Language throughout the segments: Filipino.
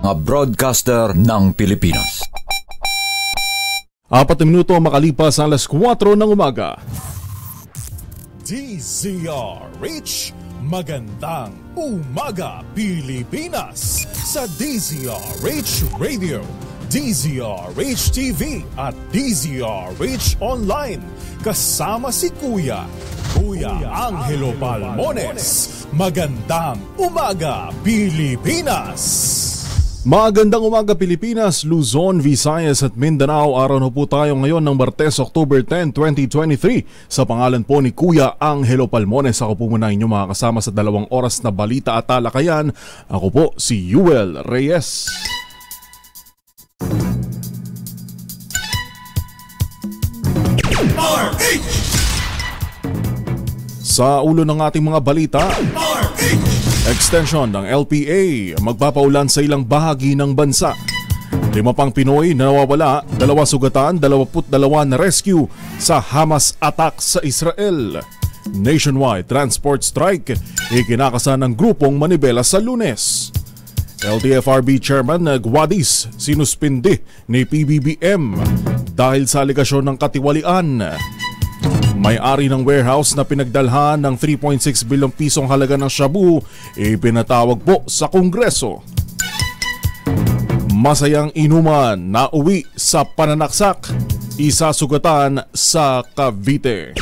mga broadcaster ng Pilipinas. 4 minuto makalipas ang alas 4 ng umaga. DZRH, magandang umaga Pilipinas sa DZRH Radio, DZRH TV at DZRH Online. Kasama si Kuya Angelo Palmones. Magandang umaga Pilipinas! Magandang umaga Pilipinas, Luzon, Visayas at Mindanao. Araw na po tayo ngayon ng Martes, October 10, 2023. Sa pangalan po ni Kuya Angelo Palmones, ako po muna inyong makakasama sa 2 oras na balita at talakayan. Ako po si Yuel Reyes. Sa ulo ng ating mga balita, extension ng LPA magpapaulan sa ilang bahagi ng bansa. 5 pang Pinoy na nawawala, 2 sugatan, 22 na rescue sa Hamas attack sa Israel. Nationwide transport strike ikinakasan ng grupong Manibela sa Lunes. LTFRB Chairman Guadis sinuspindi ni PBBM dahil sa aligasyon ng katiwalian. May-ari ng warehouse na pinagdalhan ng 3.6 bilyong pisong halaga ng shabu ipinatawag po sa Kongreso. Masayang inuman na uwi sa pananaksak, isa sugatan sa Cavite.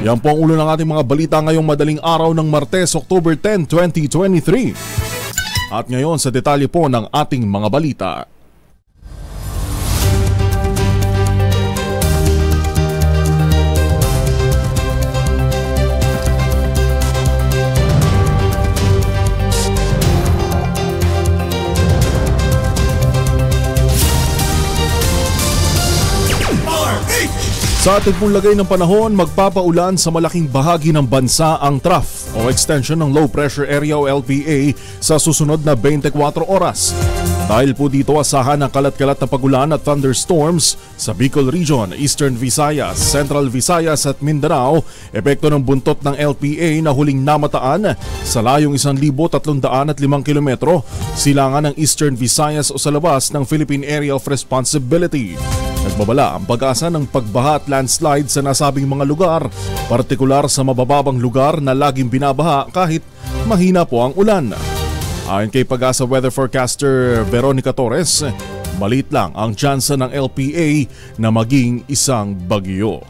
Yan po ang ulo ng ating mga balita ngayong madaling araw ng Martes, October 10, 2023. At ngayon sa detalye po ng ating mga balita. Sa ating pong lagay ng panahon, magpapaulan sa malaking bahagi ng bansa ang TRAF o Extension ng Low Pressure Area o LPA sa susunod na 24 oras. Dahil po dito asahan ang kalat-kalat na pagulan at thunderstorms sa Bicol Region, Eastern Visayas, Central Visayas at Mindanao, epekto ng buntot ng LPA na huling namataan sa layong 1,305 kilometro, silangan ng Eastern Visayas o sa labas ng Philippine Area of Responsibility. Nagbabala ang pag-asa ng pagbaha at landslide sa nasabing mga lugar, partikular sa mabababang lugar na laging binabaha kahit mahina po ang ulan. Ayon kay Pag-asa Weather Forecaster Veronica Torres, maliit lang ang tsansa ng LPA na maging isang bagyo.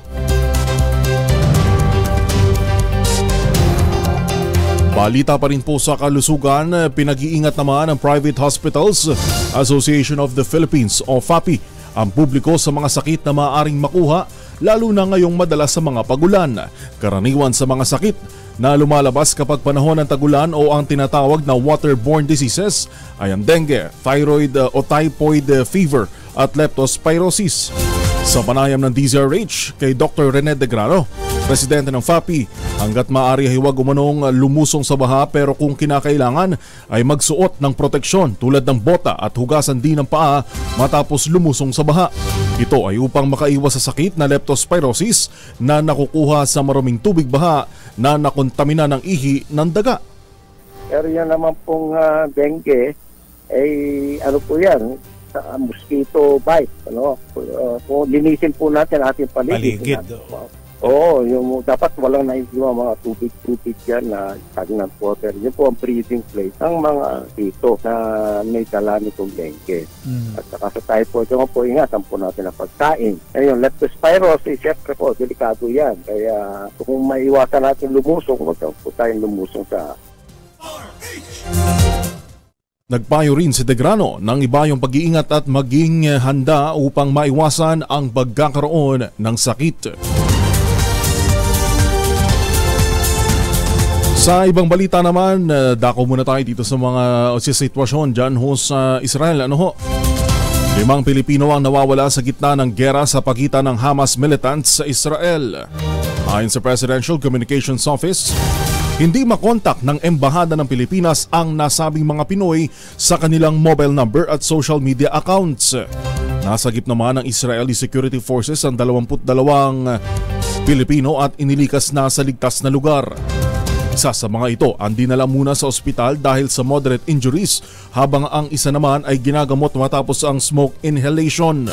Balita pa rin po sa kalusugan, pinag-iingat naman ng Private Hospitals Association of the Philippines o FAPI ang publiko sa mga sakit na maaaring makuha lalo na ngayong madalas sa mga pagulan. Karaniwan sa mga sakit na lumalabas kapag panahon ng tagulan o ang tinatawag na waterborne diseases ay ang dengue, thyroid o typhoid fever at leptospirosis. Sa panayam ng DZRH kay Dr. Rene De Grano, presidente ng FAPI, hanggat maaari ay huwag umanong lumusong sa baha pero kung kinakailangan ay magsuot ng proteksyon tulad ng bota at hugasan din ng paa matapos lumusong sa baha. Ito ay upang makaiwas sa sakit na leptospirosis na nakukuha sa maruming tubig baha na nakontamina ng ihi ng daga. Pero yan naman pong dengue, ay ano po yan, mosquito bite. Kung linisin po natin ating paligid. Oo, yung dapat walang naiiwan mga tubig-tubig yan na stagnant water. Yun po ang breeding place ng mga dito na may dala nitong dengue. At saka sa typhoid, yung po ingatan po natin ang pagkain. Ngayon, leptospirosis, syempre po, delikado yan. Kaya kung maiwasan natin lumusong, huwag po tayong lumusong sa... Nagpayo rin si De Grano ng iba yung pag-iingat at maging handa upang maiwasan ang pagkakaroon ng sakit. Sa ibang balita naman, dako muna tayo dito sa mga sitwasyon dyan ho sa Israel. 5 Pilipino ang nawawala sa gitna ng gera sa pagitan ng Hamas militants sa Israel. Ayon sa Presidential Communications Office, hindi makontak ng Embahada ng Pilipinas ang nasabing mga Pinoy sa kanilang mobile number at social media accounts. Nasagip naman ng Israeli Security Forces ang 22 Pilipino at inilikas na sa ligtas na lugar. Isa sa mga ito ang dinala muna sa ospital dahil sa moderate injuries, habang ang isa naman ay ginagamot matapos ang smoke inhalation.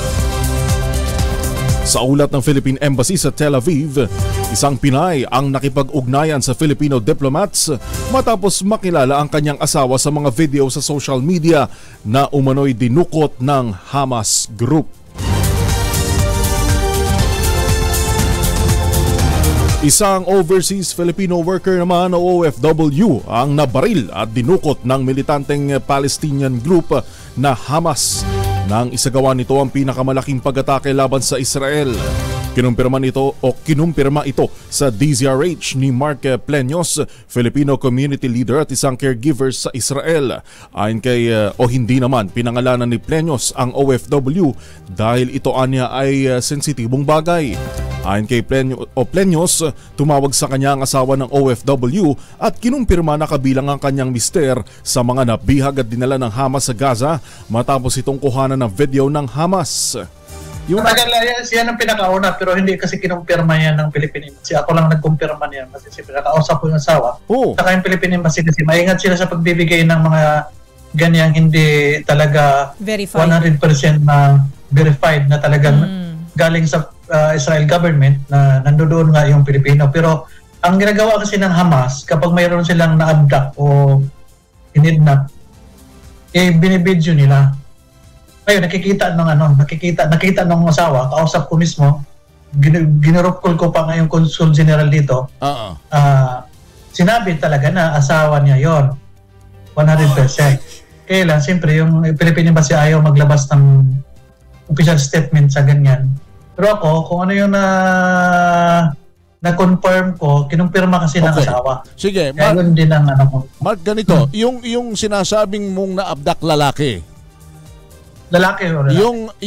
Sa ulat ng Philippine Embassy sa Tel Aviv, isang Pinay ang nakipag-ugnayan sa Filipino diplomats matapos makilala ang kanyang asawa sa mga video sa social media na umano'y dinukot ng Hamas group. Isang overseas Filipino worker naman o OFW ang nabaril at dinukot ng militanteng Palestinian group na Hamas nang isagawa nito ang pinakamalaking pag-atake laban sa Israel. Kinumpirma ito sa DZRH ni Mark Pleños, Filipino community leader at isang caregiver sa Israel. Ayon kay hindi naman pinangalanan ni Pleños ang OFW dahil ito anya ay sensitibong bagay. Ayon kay Pleños, tumawag sa kanya ang asawa ng OFW at kinumpirma na kabilang ang kanyang mister sa mga nabihag at dinala ng Hamas sa Gaza matapos itong kuhanan ng video ng Hamas. Yung siya ang pinakauna pero hindi kasi kinumpirma yan ng Philippine Embassy. Ako lang nagkumpirma niyan kasi si pinakausap ko yung asawa. Saka yung Philippine Embassy kasi maingat sila sa pagbibigay ng mga ganyang hindi talaga verified. 100% na verified na talagang galing sa Israel government na nandoon nga yung Pilipino. Pero ang ginagawa kasi ng Hamas kapag mayroon silang na-abduct o kinidnap, binibidyo nila. Ayun, nakita ng asawa, kausap ko mismo, ginurupkol ko pa ngayong Consul General dito. Sinabi talaga na asawa niya yon 100%. Kaya lang, siyempre, yung Philippine Embassy ayaw maglabas ng official statement sa ganyan. Pero ako, kung ano yung na-confirm ko, kinumpirma kasi ng asawa. Sige, Mark, din ang Mark, ganito, yung sinasabing mong na-abduct lalaki, o lalaki?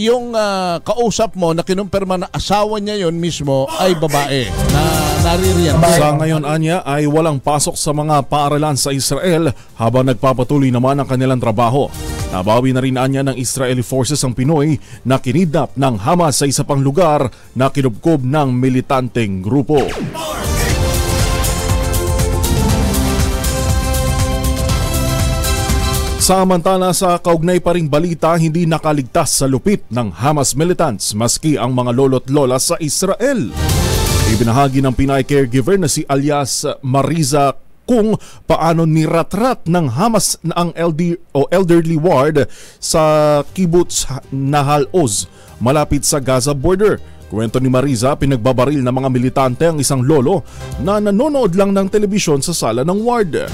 Yung kausap mo na kinumpirma na asawa niya yon mismo ay babae na naririyan. Sa ngayon anya ay walang pasok sa mga paaralan sa Israel habang nagpapatuloy naman ang kanilang trabaho. Nabawi na rin anya ng Israeli forces ang Pinoy na kinidnap ng Hamas sa isa pang lugar na kinubkob ng militanteng grupo. Samantala sa kaugnay pa ring balita, hindi nakaligtas sa lupit ng Hamas militants maski ang mga lolo't lola sa Israel. Ibinahagi ng Pinay caregiver na si alias Mariza kung paano niratrat ng Hamas ang elderly ward sa Kibbutz Nahal Oz malapit sa Gaza border. Kwento ni Mariza, pinagbabaril ng mga militante ang isang lolo na nanonood lang ng telebisyon sa sala ng ward.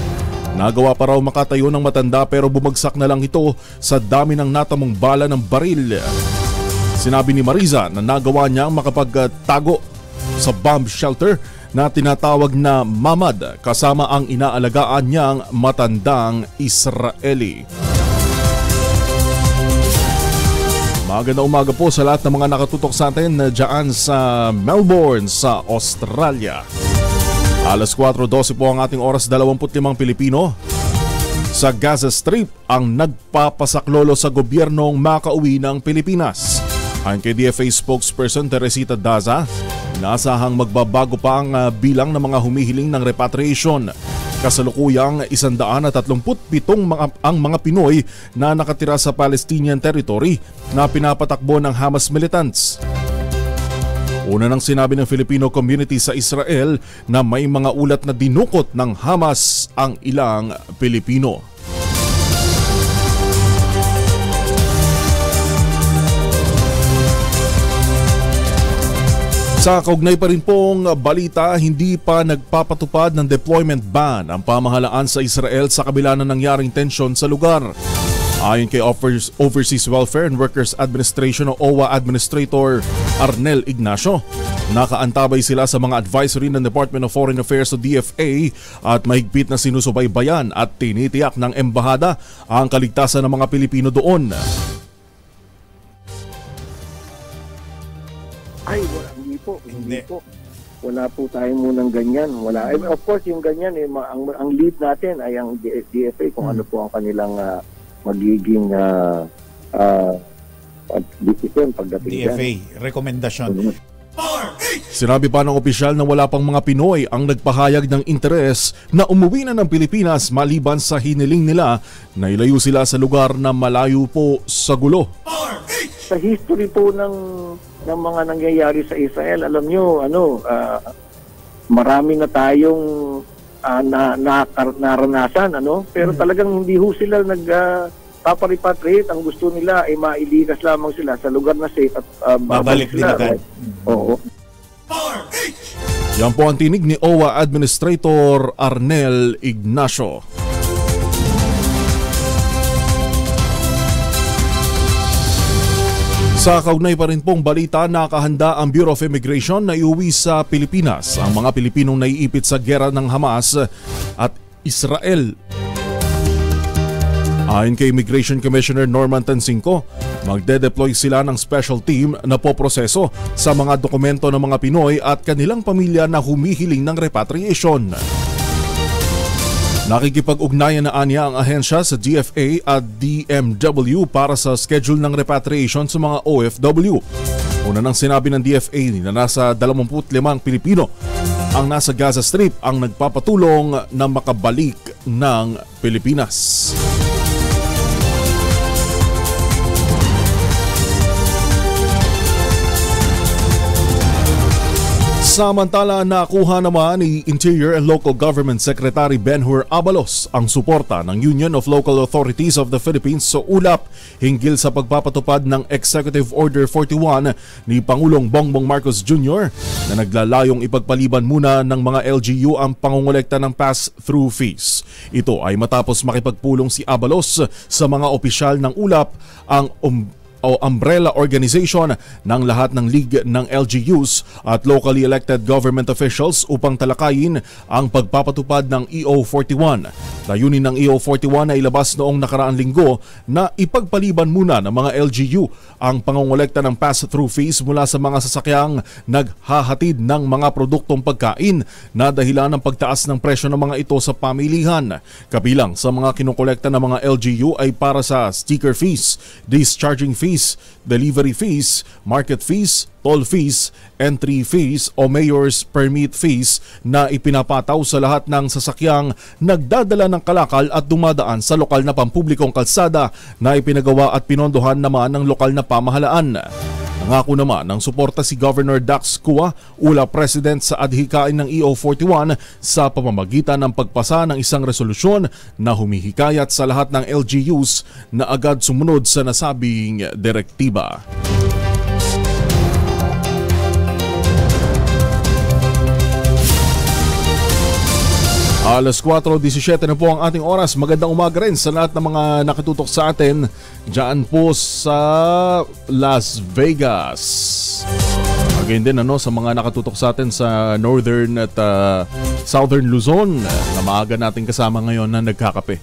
Nagawa pa raw makatayo ng matanda pero bumagsak na lang ito sa dami ng natamong bala ng baril. Sinabi ni Mariza na nagawa niya makapagtago sa bomb shelter na tinatawag na Mamad kasama ang inaalagaan niyang matandang Israeli. Magandang umaga po sa lahat ng mga nakatutok sa atin dyan sa Melbourne sa Australia. Alas 4:12 po ang ating oras, 25 Pilipino. Sa Gaza Strip ang nagpapasaklolo sa gobyernong makauwi ng Pilipinas. Ayon kay DFA spokesperson Teresita Daza, nasahang magbabago pa ang bilang ng mga humihiling ng repatriation. Kasalukuyang 137 ang mga Pinoy na nakatira sa Palestinian territory na pinapatakbo ng Hamas militants. Una nang sinabi ng Filipino community sa Israel na may mga ulat na dinukot ng Hamas ang ilang Pilipino. Sa kaugnay pa rin pong balita, hindi pa nagpapatupad ng deployment ban ang pamahalaan sa Israel sa kabila ng nangyaring tensyon sa lugar. Ayon kay Overseas Welfare and Workers Administration o OWA Administrator Arnel Ignacio, nakaantabay sila sa mga advisory ng Department of Foreign Affairs o DFA at mahigpit na sinusubaybayan at tinitiyak ng embahada ang kaligtasan ng mga Pilipino doon. Ay, hindi po. Wala po tayo munang ganyan. Wala. Of course, yung ganyan, ang lead natin ay ang DFA kung ano po ang kanilang magiging decision pagdating DFA, rekomendasyon. Sinabi pa ng opisyal na wala pang mga Pinoy ang nagpahayag ng interes na umuwi na ng Pilipinas maliban sa hiniling nila na ilayo sila sa lugar na malayo po sa gulo. Sa history po ng mga nangyayari sa Israel, alam nyo, marami na tayong naranasan, pero talagang hindi ho sila paparipatriate. Ang gusto nila ay mailigas lamang sila sa lugar na safe at babalik sila. Right? Oo. Yan po ang tinig ni OWA Administrator Arnel Ignacio. Sa kaugnay pa rin pong balita, nakahanda ang Bureau of Immigration na iuwi sa Pilipinas ang mga Pilipinong naiipit sa giyera ng Hamas at Israel. Ayon kay Immigration Commissioner Norman Tansinco, magde-deploy sila ng special team na poproseso sa mga dokumento ng mga Pinoy at kanilang pamilya na humihiling ng repatriation. Nakikipag-ugnayan na anya ang ahensya sa DFA at DMW para sa schedule ng repatriation sa mga OFW. Una nang sinabi ng DFA na nasa 25 Pilipino ang nasa Gaza Strip ang nagpapatulong na makabalik ng Pilipinas. Samantala, nakuha naman ni Interior and Local Government Secretary Benhur Abalos ang suporta ng Union of Local Authorities of the Philippines sa ulap hinggil sa pagpapatupad ng Executive Order 41 ni Pangulong Bongbong Marcos Jr. na naglalayong ipagpaliban muna ng mga LGU ang pangongolekta ng pass-through fees. Ito ay matapos makipagpulong si Abalos sa mga opisyal ng ulap ang umbrella organization ng lahat ng league ng LGUs at locally elected government officials upang talakayin ang pagpapatupad ng EO41. Layunin ng EO41 ay ilabas noong nakaraang linggo na ipagpaliban muna ng mga LGU ang pangongolekta ng pass-through fees mula sa mga sasakyang naghahatid ng mga produktong pagkain na dahilan ng pagtaas ng presyo ng mga ito sa pamilihan. Kabilang sa mga kinukolekta ng mga LGU ay para sa sticker fees, discharging fees, delivery fees, market fees, toll fees, entry fees o mayor's permit fees na ipinapataw sa lahat ng sasakyang nagdadala ng kalakal at dumadaan sa lokal na pampublikong kalsada na ipinagawa at pinondohan naman ng lokal na pamahalaan. Nangako naman ng suporta si Governor Dax Cua, ulap president sa adhikain ng EO41 sa pamamagitan ng pagpasa ng isang resolusyon na humihikayat sa lahat ng LGUs na agad sumunod sa nasabing direktiba. Alas 4:17 na po ang ating oras. Magandang umaga rin sa lahat ng mga nakatutok sa atin dyan po sa Las Vegas. Again din sa mga nakatutok sa atin sa Northern at Southern Luzon na maaga natin kasama ngayon na nagkakape.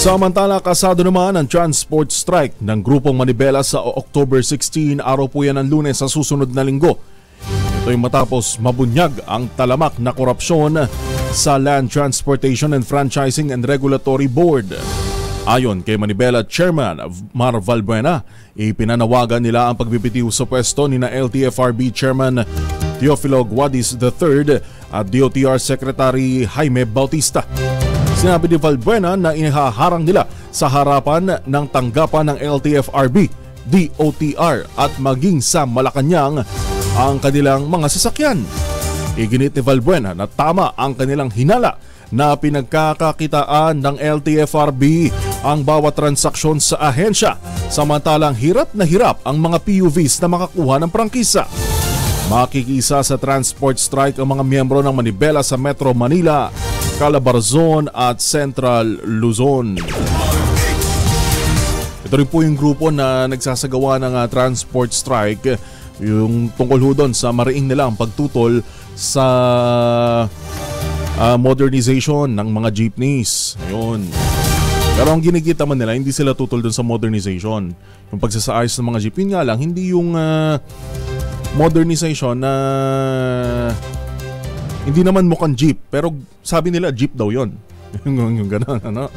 Samantala, kasado naman ang transport strike ng Grupong Manibela sa October 16, araw po yan ng Lunes sa susunod na linggo. Ito'y matapos mabunyag ang talamak na korupsyon sa Land Transportation and Franchising and Regulatory Board. Ayon kay Manibela Chairman Mar Valbuena, ipinanawagan nila ang pagbibitiw sa pwesto ni na LTFRB Chairman Teofilo Guadis III at DOTR Secretary Jaime Bautista. Sinabi ni Valbuena na inihaharang nila sa harapan ng tanggapan ng LTFRB, DOTR at maging sa Malacanang ang kanilang mga sasakyan. Iginit ni Valbuena na tama ang kanilang hinala na pinagkakakitaan ng LTFRB ang bawat transaksyon sa ahensya, samantalang hirap na hirap ang mga PUVs na makakuha ng prangkisa. Makikisa sa transport strike ang mga miyembro ng Manibela sa Metro Manila, Calabarzon at Central Luzon. Ito rin po yung grupo na nagsasagawa ng transport strike, yung tungkol ho doon sa mariing nila ang pagtutol sa modernization ng mga jeepneys. Ayun. Pero ang ginikita man nila, hindi sila tutol doon sa modernization. Yung pagsasaayos ng mga jeep, yun nga lang, hindi yung modernization na hindi naman mukhang jeep, pero sabi nila jeep daw yon. Yung gano'n, ano?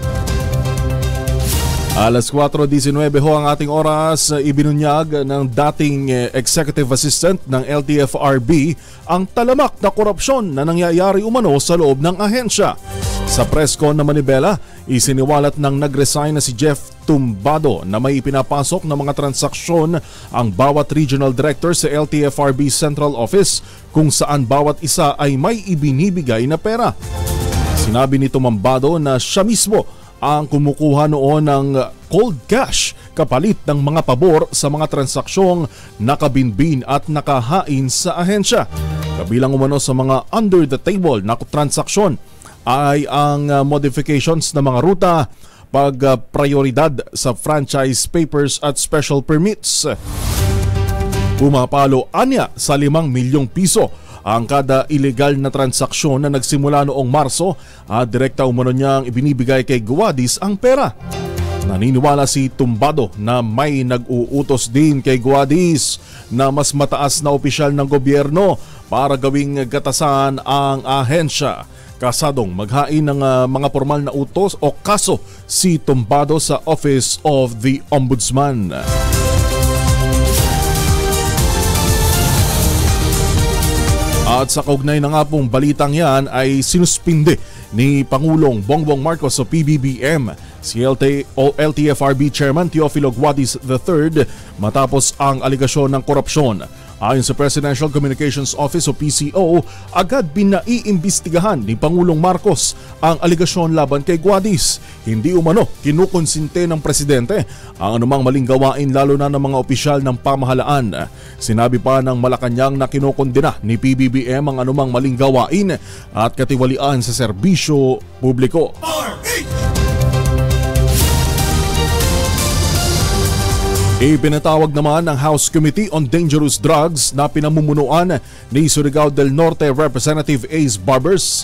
Alas 4:19 ho ang ating oras. Ibinunyag ng dating Executive Assistant ng LTFRB ang talamak na korupsyon na nangyayari umano sa loob ng ahensya. Sa presscon na Manibela, isiniwalat ng nag-resign na si Jeff Tumbado na may pinapasok na mga transaksyon ang bawat regional director sa LTFRB Central Office kung saan bawat isa ay may ibinibigay na pera. Sinabi ni Tumbado na siya mismo ang kumukuha noon ng cold cash kapalit ng mga pabor sa mga transaksyong nakabinbin at nakahain sa ahensya. Kabilang umano sa mga under the table na transaksyon ay ang modifications ng mga ruta, pagprioridad sa franchise papers at special permits. Pumapalo anya sa 5 milyong piso ang kada illegal na transaksyon na nagsimula noong Marso at direkta umano niyang ibinibigay kay Guadis ang pera. Naniniwala si Tumbado na may nag-uutos din kay Guadis na mas mataas na opisyal ng gobyerno para gawing gatasan ang ahensya. Kasadong maghain ng mga formal na utos o kaso si Tumbado sa Office of the Ombudsman. At sa kaugnay na nga pong balitang yan ay sinuspinde ni Pangulong Bongbong Marcos o PBBM si LTFRB Chairman Teofilo Guadis III matapos ang aligasyon ng korupsyon. Ayon sa Presidential Communications Office o PCO, agad pinaiimbestigahan ni Pangulong Marcos ang aligasyon laban kay Guadis. Hindi umano kinukonsinte ng presidente ang anumang maling gawain lalo na ng mga opisyal ng pamahalaan. Sinabi pa ng Malacanang na kinukondena ni PBBM ang anumang maling gawain at katiwalian sa serbisyo publiko. Ipinatawag naman ng House Committee on Dangerous Drugs na pinamumunuan ni Surigao del Norte Representative Ace Barbers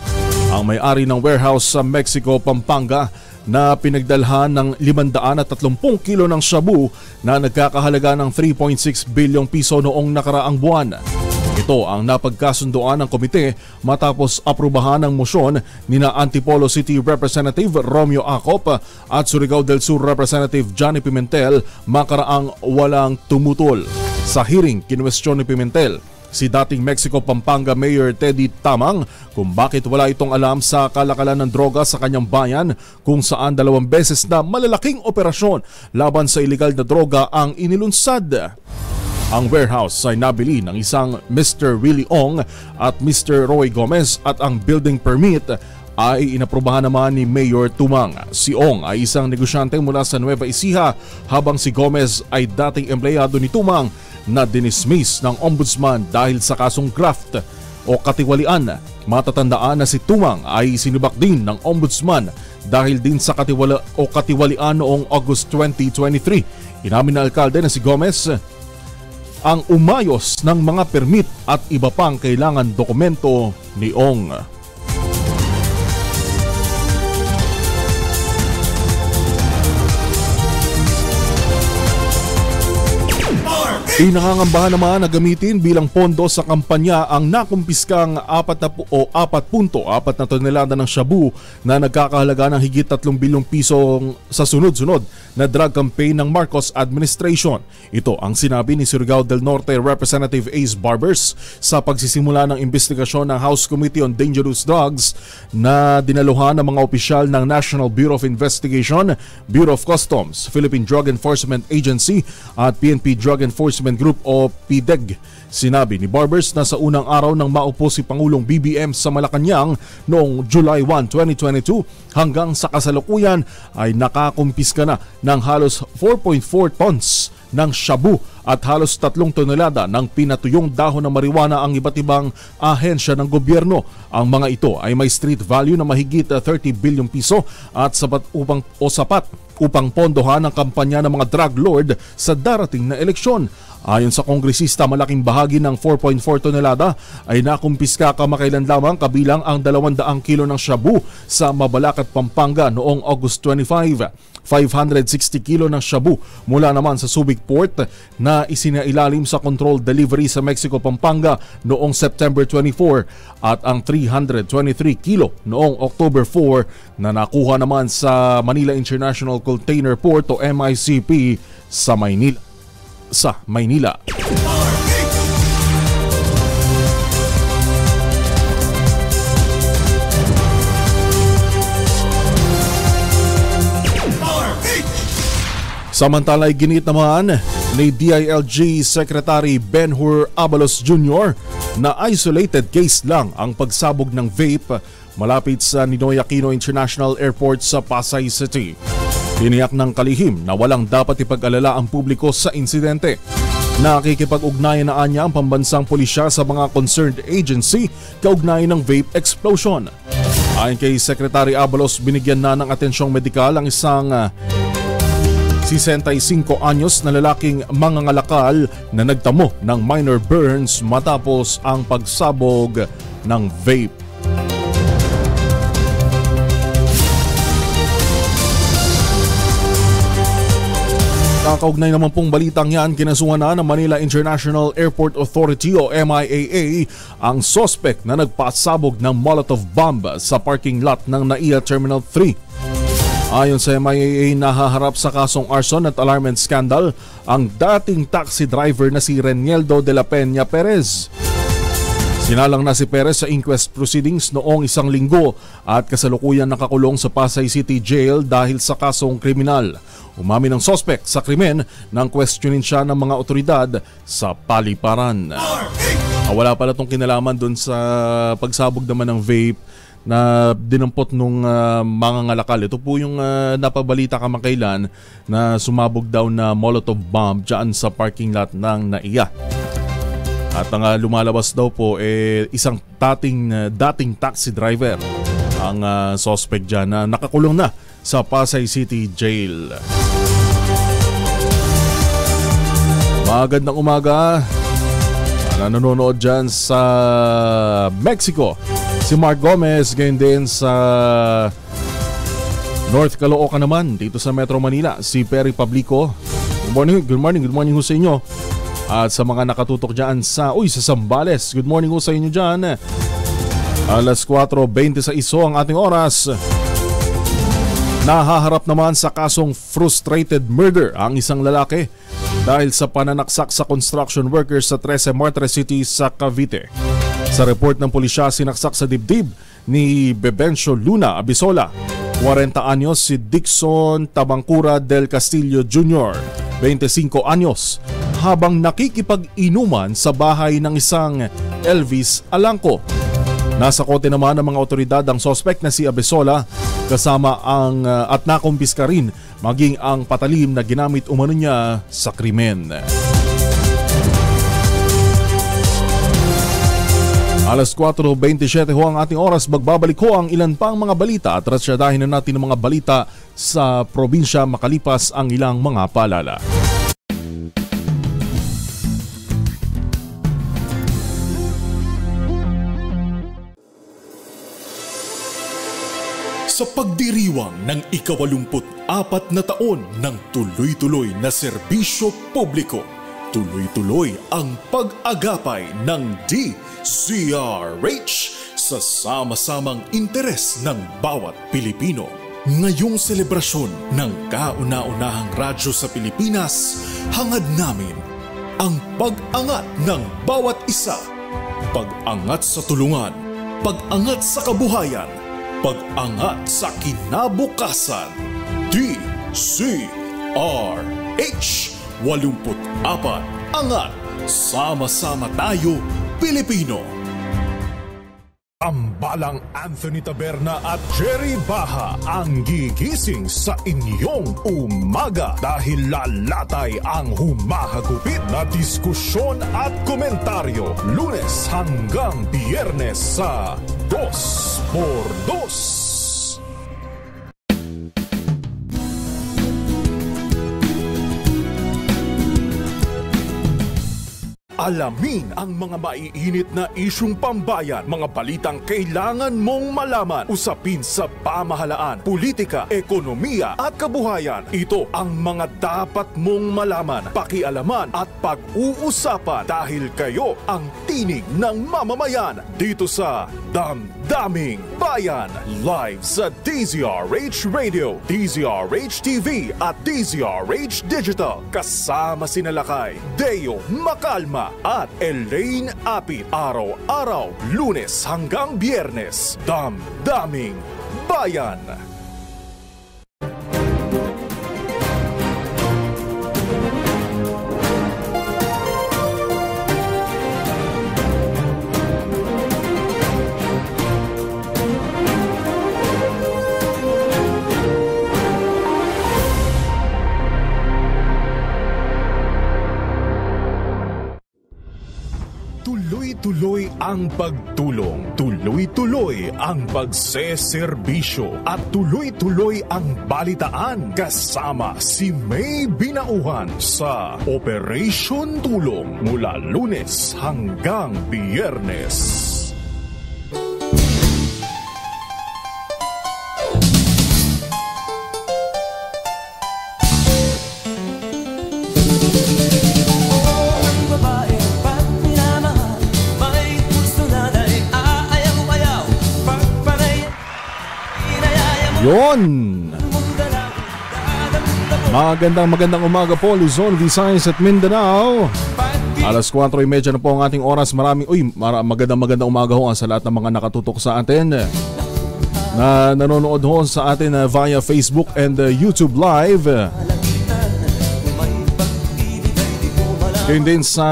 ang may-ari ng warehouse sa Mexico, Pampanga na pinagdalhan ng 530 kilo ng shabu na nagkakahalaga ng 3.6 bilyong piso noong nakaraang buwan. Ito ang napagkasunduan ng komite matapos aprubahan ng mosyon nina Antipolo City Representative Romeo Acop at Surigao del Sur Representative Johnny Pimentel makaraang walang tumutol. Sa hearing, kinwestiyon ni Pimentel si dating Mexico Pampanga Mayor Teddy Tamang kung bakit wala itong alam sa kalakalan ng droga sa kanyang bayan kung saan 2 beses na malalaking operasyon laban sa illegal na droga ang inilunsad. Ang warehouse ay nabili ng isang Mr. Willie Ong at Mr. Roy Gomez at ang building permit ay inaprubahan naman ni Mayor Tumang. Si Ong ay isang negosyante mula sa Nueva Ecija habang si Gomez ay dating empleyado ni Tumang na dinismiss ng ombudsman dahil sa kasong graft o katiwalian. Matatandaan na si Tumang ay sinibak din ng ombudsman dahil din sa katiwalian noong August 2023. Inamin na alkalde na si Gomez ang umayos ng mga permit at iba pang kailangan dokumento ni Ong. Inangangambahan naman na gamitin bilang pondo sa kampanya ang nakumpiskang 4.4 na tonelada ng shabu na nagkakahalaga ng higit 3 bilyong piso sa sunod-sunod na drug campaign ng Marcos administration. Ito ang sinabi ni Surigao del Norte Representative Ace Barbers sa pagsisimula ng investigasyon ng House Committee on Dangerous Drugs na dinaluhan ng mga opisyal ng National Bureau of Investigation, Bureau of Customs, Philippine Drug Enforcement Agency at PNP Drug Enforcement Group o PDEG. Sinabi ni Barbers na sa unang araw nang maupo si Pangulong BBM sa Malacanang noong July 1, 2022 hanggang sa kasalukuyan ay nakakumpiska na ng halos 4.4 tons ng shabu at halos 3 tonelada ng pinatuyong dahon ng marijuana ang iba't ibang ahensya ng gobyerno. Ang mga ito ay may street value na mahigit 30 bilyong piso at sapat upang pondohan ang kampanya ng mga drug lord sa darating na eleksyon. Ayon sa kongresista, malaking bahagi ng 4.4 tonelada ay nakumpiska kamakailan lamang kabilang ang 200 kilo ng shabu sa Mabalacat, Pampanga noong August 25. 560 kilo ng shabu mula naman sa Subic Port na na isinailalim sa controlled delivery sa Mexico, Pampanga noong September 24 at ang 323 kilo noong October 4 na nakuha naman sa Manila International Container Port o MICP sa Maynila. Samantala ay ginit naman ni DILG Secretary Ben-Hur Abalos Jr. na isolated case lang ang pagsabog ng vape malapit sa Ninoy Aquino International Airport sa Pasay City. Tiniyak ng kalihim na walang dapat ipag-alala ang publiko sa insidente. Nakikipag-ugnayan na anya ang pambansang pulisya sa mga concerned agency kaugnay ng vape explosion. Ayon kay Secretary Abalos, binigyan na ng atensyong medikal ang isang 65 anyos na lalaking mangangalakal na nagtamo ng minor burns matapos ang pagsabog ng vape. Kakaugnay naman pong balitang yan, kinasuhan na ng Manila International Airport Authority o MIAA ang suspect na nagpasabog ng Molotov bomb sa parking lot ng NAIA Terminal 3. Ayon sa MIAA, nahaharap sa kasong arson at alarmament scandal ang dating taxi driver na si Renieldo de la Peña Perez. Sinalang na si Perez sa inquest proceedings noong isang linggo at kasalukuyan nakakulong sa Pasay City Jail dahil sa kasong kriminal. Umamin ng suspect sa krimen nang questionin siya ng mga otoridad sa paliparan. Wala pala itong kinalaman dun sa pagsabog naman ng vape na dinampot nung mangangalakal. Ito po yung napabalita kamakailan na sumabog daw na Molotov bomb dyan sa parking lot ng NAIA. At ang lumalabas daw po isang dating taxi driver ang suspect dyan na nakakulong na sa Pasay City Jail. Magandang umaga na nanonood dyan sa Mexico. Si Mark Gomez, gayon din sa North Caloocan naman, dito sa Metro Manila, si Perry Pablico. Good morning ho sa inyo. At sa mga nakatutok dyan sa Zambales, good morning ho sa inyo dyan. Alas 4:26 ang ating oras. Nahaharap naman sa kasong frustrated murder ang isang lalaki dahil sa pananaksak sa construction workers sa 13 Martres City sa Cavite. Sa report ng pulisya, sinaksak sa dibdib ni Bebencio Luna Abisola, 40 anyos, si Dixon Tabangcura del Castillo Jr., 25 anyos, habang nakikipag-inuman sa bahay ng isang Elvis Alangco. Nasa kote naman ng mga otoridad ang suspect na si Abisola kasama at nakumpiska rin maging ang patalim na ginamit umano niya sa krimen. Alas 4:27 ho ang ating oras. Magbabalik ho ang ilan pang mga balita at rasyadahin na natin ang mga balita sa probinsya makalipas ang ilang mga paalala. Sa pagdiriwang ng ika-84 na taon ng tuloy-tuloy na serbisyo publiko, tuloy-tuloy ang pag-agapay ng DZRH sa sama-samang interes ng bawat Pilipino. Ngayong selebrasyon ng kauna-unahang radyo sa Pilipinas, hangad namin ang pag-angat ng bawat isa. Pag-angat sa tulungan, pag-angat sa kabuhayan, pag-angat sa kinabukasan. DZRH 84, angat, sama-sama tayo, Pilipino. Tambalang Anthony Taberna at Jerry Baha ang gigising sa inyong umaga dahil lalatay ang humahagupit na diskusyon at komentaryo Lunes hanggang Biyernes sa 2x2. Alamin ang mga maiinit na isyung pambayan, mga balitang kailangan mong malaman, usapin sa pamahalaan, politika, ekonomiya at kabuhayan. Ito ang mga dapat mong malaman, pakialaman at pag-uusapan dahil kayo ang tinig ng mamamayan dito sa Damdaming Bayan. Live sa DZRH Radio, DZRH TV at DZRH Digital. Kasama sina Lakay, Deo Makalma at Elaine Apit. Araw-araw, Lunes hanggang Biyernes. Damdaming Bayan. Tuloy-tuloy ang pagtulong, tuloy-tuloy ang pagseserbisyo at tuloy-tuloy ang balitaan kasama si May Binauhan sa Operation Tulong mula Lunes hanggang Biyernes. Yon! Magandang umaga po, Luzon, Visayas at Mindanao. Alas 4:30 na po ang ating oras. Magandang umaga ho sa lahat ng mga nakatutok sa atin na nanonood ho sa atin via Facebook and YouTube Live. Ngayon din sa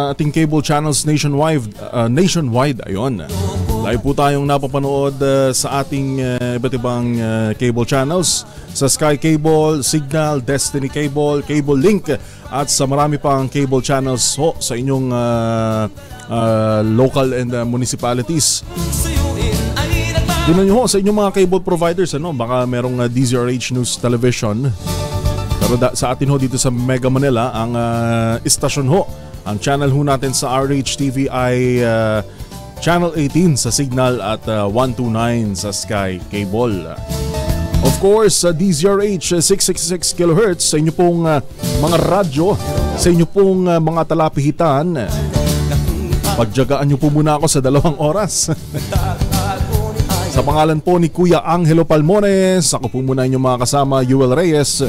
ating cable channels nationwide, ayun. Live po tayong napapanood sa ating iba't ibang cable channels sa Sky Cable, Signal, Destiny Cable, Cable Link at sa marami pang cable channels ho sa inyong local and municipalities. Tingnan nyo ho sa inyong mga cable providers, baka merong DZRH News Television. Pero sa atin ho dito sa Mega Manila, ang istasyon ho, ang channel ho natin sa RH TV ay Channel 18 sa Signal at 129 sa Sky Cable. Of course, sa DZRH 666 kHz sa inyo pong mga radyo, sa inyo pong mga talapihitan. Pagjagaan nyo po muna ako sa 2 oras. Sa pangalan po ni Kuya Angelo Palmones, ako po muna inyong mga kasama, Yuel Reyes.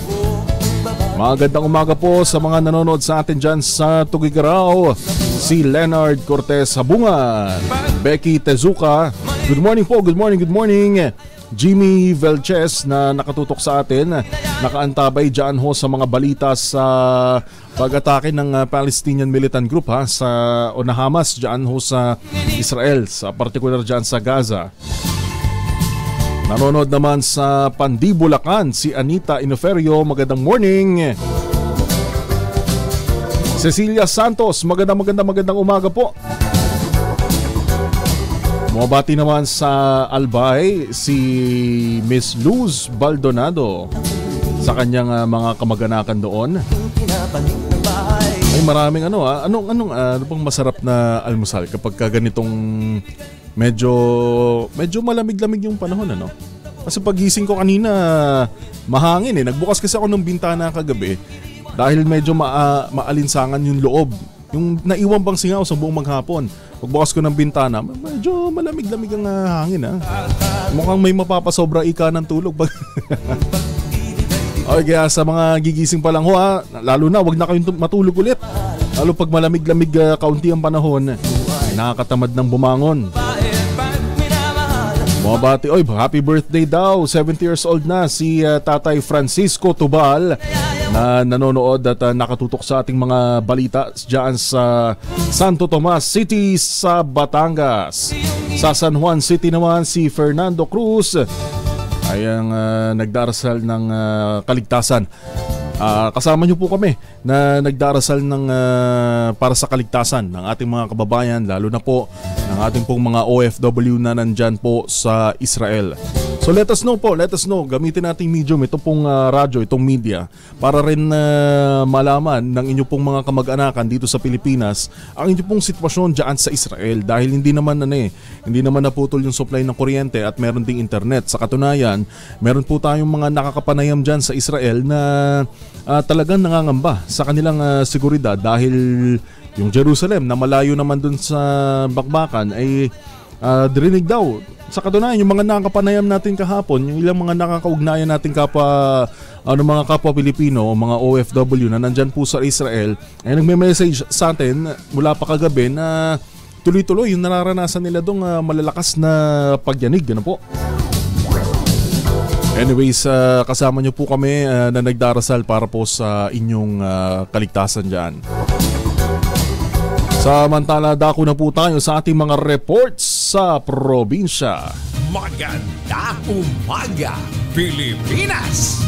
Magandang umaga po sa mga nanonood sa atin dyan sa Tugigaraw. Si Leonard Cortez Habungan, Becky Tezuka, good morning po, good morning. Jimmy Velches na nakatutok sa atin, nakaantabay dyan ho sa mga balita sa pag-atake ng Palestinian Militant Group o na Hamas dyan ho sa Israel, sa particular dyan sa Gaza. Nanonood naman sa Pandibulacan si Anita Inoferio, magandang morning. Cecilia Santos, magandang umaga po. Mabati naman sa Albay si Miss Luz Baldonado sa kanyang mga kamag-anakan doon. Ay maraming ano pang masarap na almusal kapag ganitong medyo malamig-lamig yung panahon Kasi pagising ko kanina mahangin Nagbukas kasi ako ng bintana kagabi. Dahil medyo maalinsangan yung loob. Yung naiwan bang singaw sa buong maghapon. Pagbukas ko ng bintana, medyo malamig-lamig ang hangin Mukhang may mapapasobra ika ng tulog. Okay, kaya sa mga gigising pa lang ho lalo na wag na kayong matulog ulit. Lalo pag malamig-lamig kaunti ang panahon, nakakatamad ng bumangon. Mabati, happy birthday daw, 70 years old na si Tatay Francisco Tubal na nanonood at nakatutok sa ating mga balita dyan sa Santo Tomas City sa Batangas. Sa San Juan City naman si Fernando Cruz ay ang nagdarasal ng kaligtasan. Kasama niyo po kami na nagdarasal para sa kaligtasan ng ating mga kababayan, lalo na po ng ating pong mga OFW na nandyan po sa Israel. So So let us know po, gamitin natin medium, ito pong radyo, itong media, para rin malaman ng inyo pong mga kamag-anakan dito sa Pilipinas ang inyo pong sitwasyon dyan sa Israel, dahil hindi naman naputol yung supply ng kuryente at meron ding internet. Sa katunayan, meron po tayong mga nakakapanayam dyan sa Israel na talagang nangangamba sa kanilang seguridad, dahil yung Jerusalem na malayo naman dun sa bakbakan ay dirinig daw. Sa katunayan, yung mga nakakapanayam natin kahapon, yung ilang mga nakakaugnayan natin mga kapwa Pilipino, mga OFW na nandyan po sa Israel, ay nagme-message sa atin mula pa kagabi na tuloy-tuloy yung nararanasan nila dong malalakas na pagyanig. Ano po? Anyways, kasama nyo po kami na nagdarasal para po sa inyong kaligtasan dyan. Samantala, dako na po tayo sa ating mga reports sa probinsya. Maganda umaga, Pilipinas!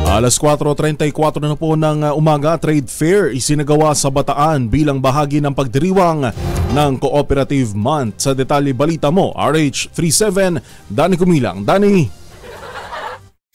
Alas 4:34 na po ng umaga, trade fair isinagawa sa Bataan bilang bahagi ng pagdiriwang ng Cooperative Month. Sa detalye, balita mo, RH37, Danny Kumilang. Danny.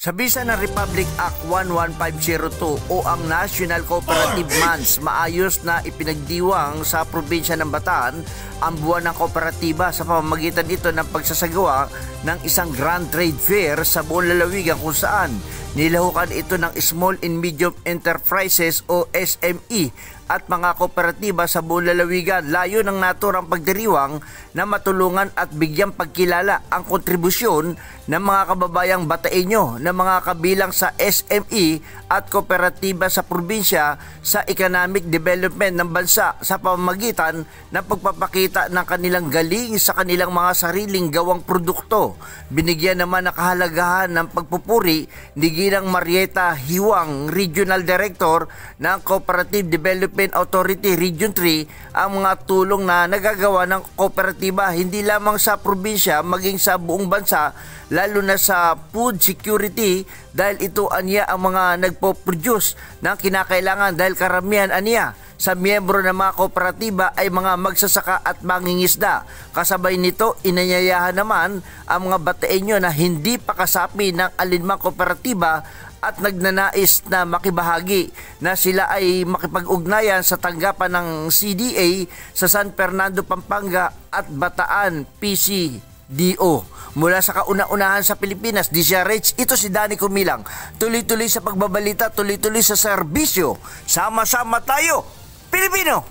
Sa bisa ng Republic Act 11502 o ang National Cooperative Months, maayos na ipinagdiwang sa probinsya ng Bataan ang buwan ng kooperatiba sa pamamagitan ito ng pagsasagawa ng isang Grand Trade Fair sa buong lalawigan kung saan nilahukan ito ng Small and Medium Enterprises o SME at mga kooperatiba sa buong lalawigan. Layo ng naturang pagdiriwang na matulungan at bigyang pagkilala ang kontribusyon ng mga kababayang Bataeño na mga kabilang sa SME at kooperatiba sa probinsya sa economic development ng bansa sa pamamagitan ng pagpapakita ng kanilang galing sa kanilang mga sariling gawang produkto. Binigyan naman ng kahalagahan ng pagpupuri ni Ginang Marieta Hiwang, Regional Director ng Cooperative Development Authority Region 3, ang mga tulong na nagagawa ng kooperatiba hindi lamang sa probinsya maging sa buong bansa, lalo na sa food security, dahil ito aniya ang mga nagpo-produce ng kinakailangan, dahil karamihan aniya sa miyembro ng mga kooperatiba ay mga magsasaka at mangingisda. Kasabay nito, inanyayahan naman ang mga Bataeño na hindi pa kasapi ng alinmang kooperatiba at nagnanais na makibahagi na sila ay makipag-ugnayan sa tanggapan ng CDA sa San Fernando, Pampanga at Bataan PCDO. Mula sa kauna-unahan sa Pilipinas, DZRH, ito si Danny Kumilang. Tuloy-tuloy sa pagbabalita, tuloy-tuloy sa serbisyo. Sama-sama tayo, Pilipino!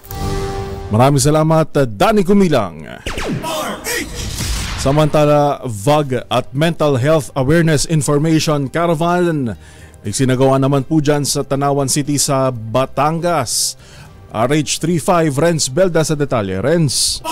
Maraming salamat, Danny Kumilang. Samantala, VAG at Mental Health Awareness Information Caravan isinagawa naman po dyan sa Tanawan City sa Batangas. RH35, Renz Belda sa detalye. Renz.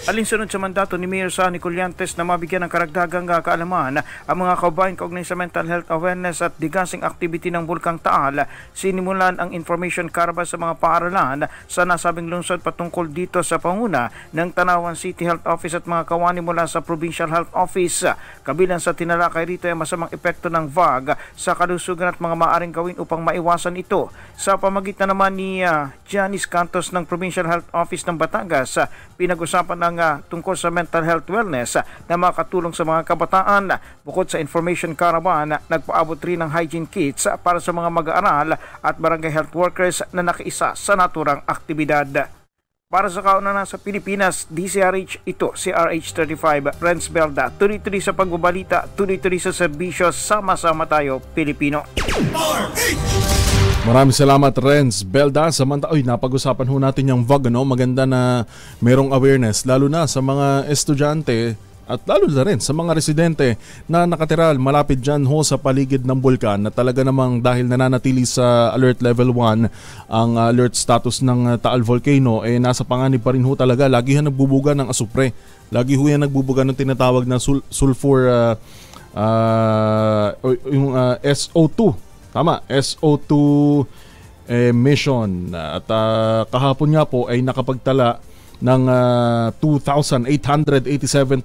Alinsunod sa mandato ni Mayor Sani Colliantes na mabigyan ng karagdagang kaalaman ang mga kaubayan kaugnay sa mental health awareness at digasing activity ng Bulkang Taal, sinimulan ang information caravan sa mga paaralan sa nasabing lungsod patungkol dito sa panguna ng Tanawan City Health Office at mga kawani mula sa Provincial Health Office. Kabilang sa tinalakay rito ay masamang epekto ng VAG sa kalusugan at mga maaring gawin upang maiwasan ito. Sa pamagitan naman ni Janice Cantos ng Provincial Health Office ng Batangas, pinag-usapan ng tungkol sa mental health wellness na makatulong sa mga kabataan. Bukod sa information caravan, nagpaabot rin ng hygiene kits para sa mga mag-aaral at barangay health workers na nakiisa sa naturang aktibidad. Para sa kauna sa Pilipinas, DZRH, ito si RH35, Renz Belda. Tuloy-tuloy sa pagbabalita, tuloy-tuloy sa serbisyo, sama-sama tayo, Pilipino. Maraming salamat, Renz Belda. Napag-usapan ho natin yung VAG, no? Maganda na merong awareness, lalo na sa mga estudyante at lalo na rin sa mga residente na nakatira malapit dyan ho sa paligid ng bulkan, na talaga namang dahil nananatili sa alert level 1 ang alert status ng Taal Volcano, nasa panganib pa rin ho talaga. Lagi yan nagbubuga ng asupre. Lagi ho yan nagbubuga ng tinatawag na sulfur SO2. Tama, SO2 emission. At kahapon nga po ay nakapagtala ng 2,887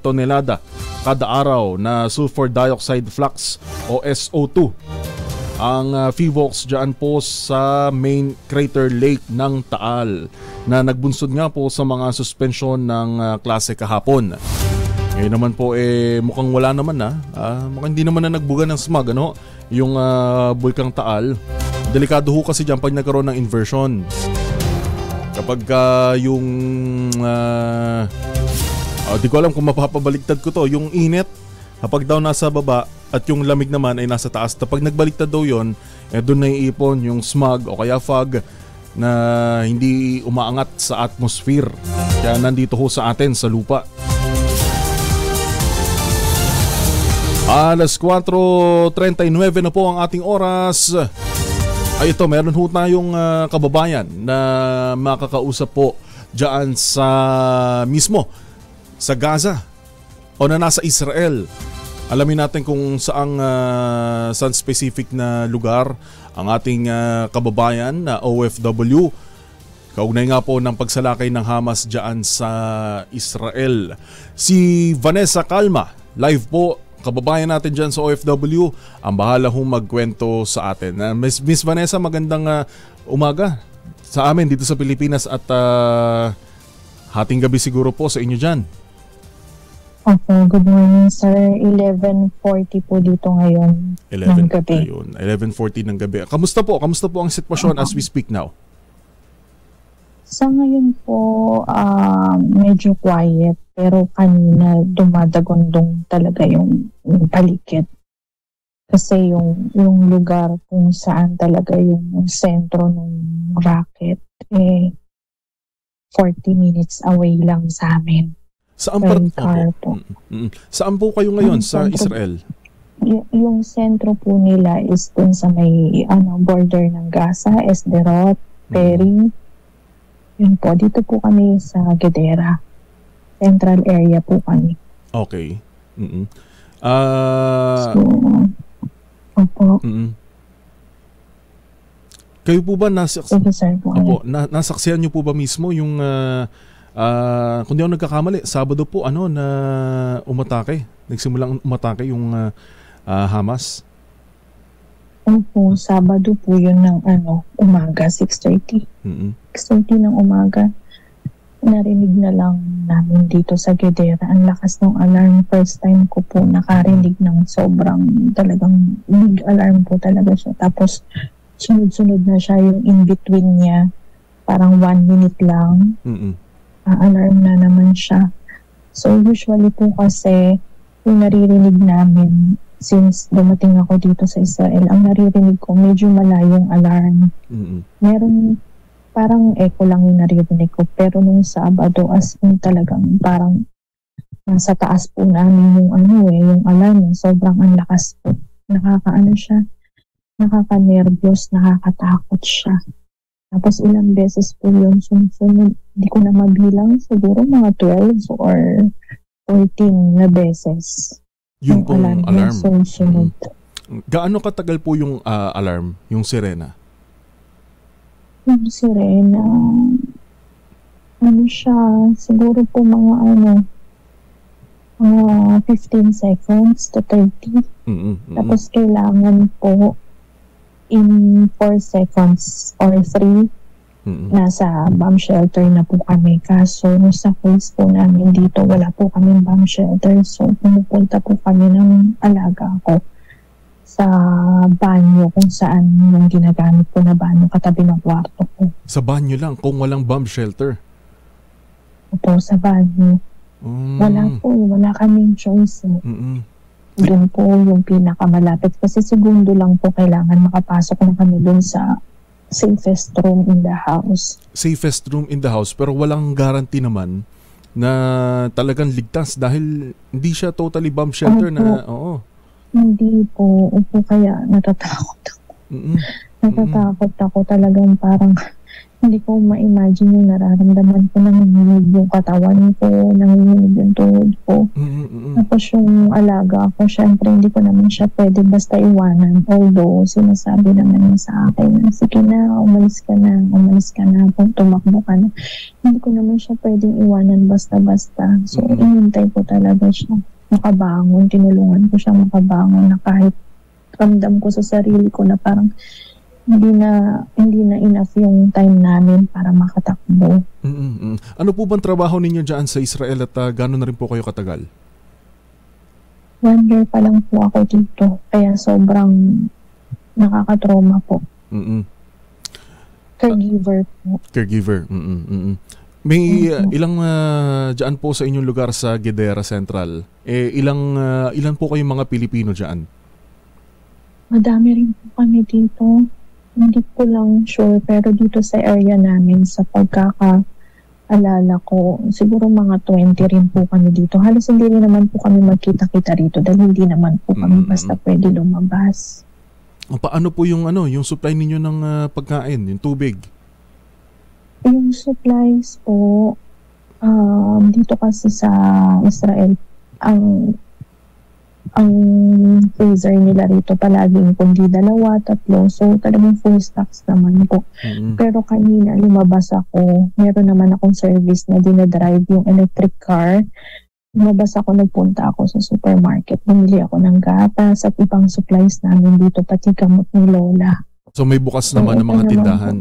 tonelada kada araw na sulfur dioxide flux o SO2. ang PHIVOLCS dyan po sa main crater lake ng Taal na nagbunsod nga po sa mga suspensyon ng klase kahapon. Ngayon naman po mukhang wala naman na. Mukhang hindi naman na nagbuga ng smog yung Bulkang Taal. Delikado ho kasi dyan pag nagkaroon ng inversion. Kapag yung di ko alam kung mapapabaligtad ko to, yung init kapag daw nasa baba at yung lamig naman ay nasa taas. Kapag nagbaliktad daw yun, doon naiipon yung smog o kaya fog na hindi umaangat sa atmosphere. Kaya nandito ho sa atin sa lupa. Alas 4:39 na po ang ating oras. Ay ito, meron ho tayong kababayan na makakausap po dyan sa mismo sa Gaza o na nasa Israel. Alamin natin kung saan specific na lugar ang ating kababayan na OFW. Kaugnay nga po ng pagsalakay ng Hamas dyan sa Israel. Si Vanessa Calma, live po, kababayan natin dyan sa OFW, ang bahala hong magkwento sa atin. Miss Vanessa, magandang umaga sa amin dito sa Pilipinas at hating gabi siguro po sa inyo dyan. Opo, good morning sir. 11:40 po dito ngayon ng gabi. Ayun, 11:40 ng gabi. Kamusta po? Kamusta po ang sitwasyon as we speak now? Sa ngayon po, medyo quiet. Pero kanina dumadagondong talaga yung paligid. Kasi yung lugar kung saan talaga yung sentro ng rocket, 40 minutes away lang sa amin. Saan po? Saan po kayo ngayon sa Israel? Yung sentro po nila is dun sa may border ng Gaza, Sderot, Peri. Yun po, dito po kami sa Gedera. Central area po kami. Okay. Opo. Kayo po ba nasaksihan niyo po ba mismo yung kung di ako nagkakamali, Sabado po na umatake, nagsimulang umatake yung Hamas? Opo, Sabado po yun ng umaga, 6:30. 6:30 ng umaga. Narinig na lang namin dito sa Gedera. Ang lakas ng alarm. First time ko po nakarinig ng sobrang talagang big alarm po talaga siya. Tapos sunod-sunod na siya yung in-between niya. Parang 1 minute lang. Alarm na naman siya. So usually po kasi yung naririnig namin since dumating ako dito sa Israel, ang naririnig ko medyo malayong alarm. Meron parang echo lang yung naririnig ko. Pero nung Sabado, as in talagang parang nasa taas po namin yung yung alarm. Sobrang ang lakas po. Siya. Nakaka-nervyos, nakakatakot siya. Tapos ilang beses po yung sunod. Hindi ko na mabilang. Siguro mga 12 or 14 na beses. Yung pong alarm? Sunod. Gaano katagal po yung alarm, yung sirena? Yung sirena, siya, siguro po mga 15 seconds to 30. Tapos kailangan po in 4 seconds or 3, nasa bomb shelter na po kami. Kaso sa place po namin dito, wala po kami bomb shelter. So pumupunta po kami ng alaga ko sa banyo kung saan yung ginagamit po na banyo katabi ng kwarto ko. Sa banyo lang kung walang bomb shelter? Opo, sa banyo. Wala kaming choice. Doon po yung pinakamalapit kasi segundo lang po kailangan makapasok na kami doon sa safest room in the house. Safest room in the house, pero walang guarantee naman na talagang ligtas dahil hindi siya totally bomb shelter na Hindi po. Opo, kaya natatakot ako. Natatakot ako talagang parang hindi ko ma-imagine yung nararamdaman ko. Nanginginig yung katawan ko, nanginginig yung tuhod ko. Tapos yung alaga ko, syempre hindi ko naman siya pwede basta iwanan. Although sinasabi naman niya sa akin, sige na, umalis ka na, tumakbo ka na. Hindi ko naman siya pwedeng iwanan basta-basta. So, inintay ko talaga siya makabangon. Tinulungan ko siya makabangon na kahit ramdam ko sa sarili ko na parang hindi na enough yung time namin para makatakbo. Ano po bang trabaho ninyo dyan sa Israel at gano'n na rin po kayo katagal? 1 year pa lang po ako dito. Kaya sobrang nakakatrauma po. Caregiver po. Caregiver. May ilang dyan po sa inyong lugar sa Gedera Central? Ilan po kayong mga Pilipino dyan? Madami rin po kami dito. Hindi ko lang sure, pero dito sa area namin, sa pagkakaalala ko, siguro mga 20 rin po kami dito. Halos hindi rin naman po kami magkita-kita rito dahil hindi naman po kami basta pwede lumabas. Paano po yung supply ninyo ng pagkain, yung tubig? Yung supplies po, dito kasi sa Israel, ang freezer nila rito palaging kundi 2, 3, so talagang full stocks naman po. Pero kanina lumabas ako, meron naman akong service na dinadrive yung electric car. Lumabas ako, nagpunta ako sa supermarket, bumili ako ng gatas at ibang supplies namin dito, pati gamot ni Lola. So may bukas naman ng mga tindahan?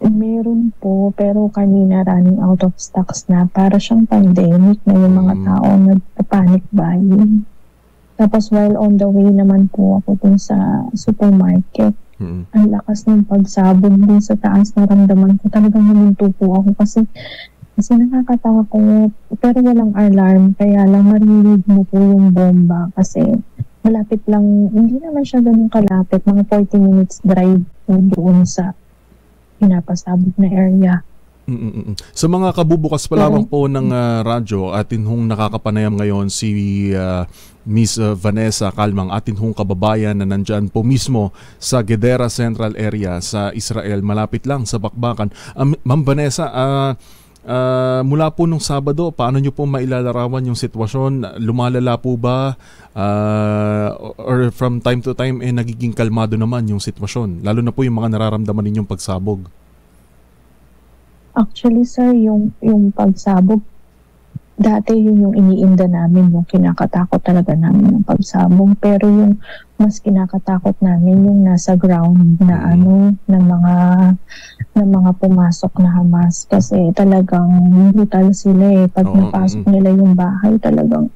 Meron po, pero kanina running out of stocks na. Para siyang pandemic na yung mga tao nagpa-panic buying. Tapos while on the way naman po ako dun sa supermarket, ang lakas ng pagsabog din sa taas, naramdaman ko talagang huminto po ako kasi nakakatawa ko, pero walang alarm, kaya lang marinig mo po yung bomba kasi malapit lang, hindi naman siya ganun kalapit, mga 40 minutes drive po doon sa pinapasabog na area. Sa mga kabubukas pa lamang po ng radyo, atin hong nakakapanayam ngayon si Miss Vanessa Calmang, atin hong kababayan na nandyan po mismo sa Gedera Central area sa Israel, malapit lang sa Bakbakan. Ma'am Vanessa, mula po nung Sabado, paano nyo po mailalarawan yung sitwasyon? Lumalala po ba? Or from time to time nagiging kalmado naman yung sitwasyon? Lalo na po yung mga nararamdaman ninyong pagsabog. Actually sir, yung pagsabog, dati yun yung iniinda namin, yung kinakatakot talaga namin ng pagsabog. Pero yung mas kinakatakot namin yung nasa ground na ng mga pumasok na Hamas. Kasi talagang brutal sila Pag napasok nila yung bahay, talagang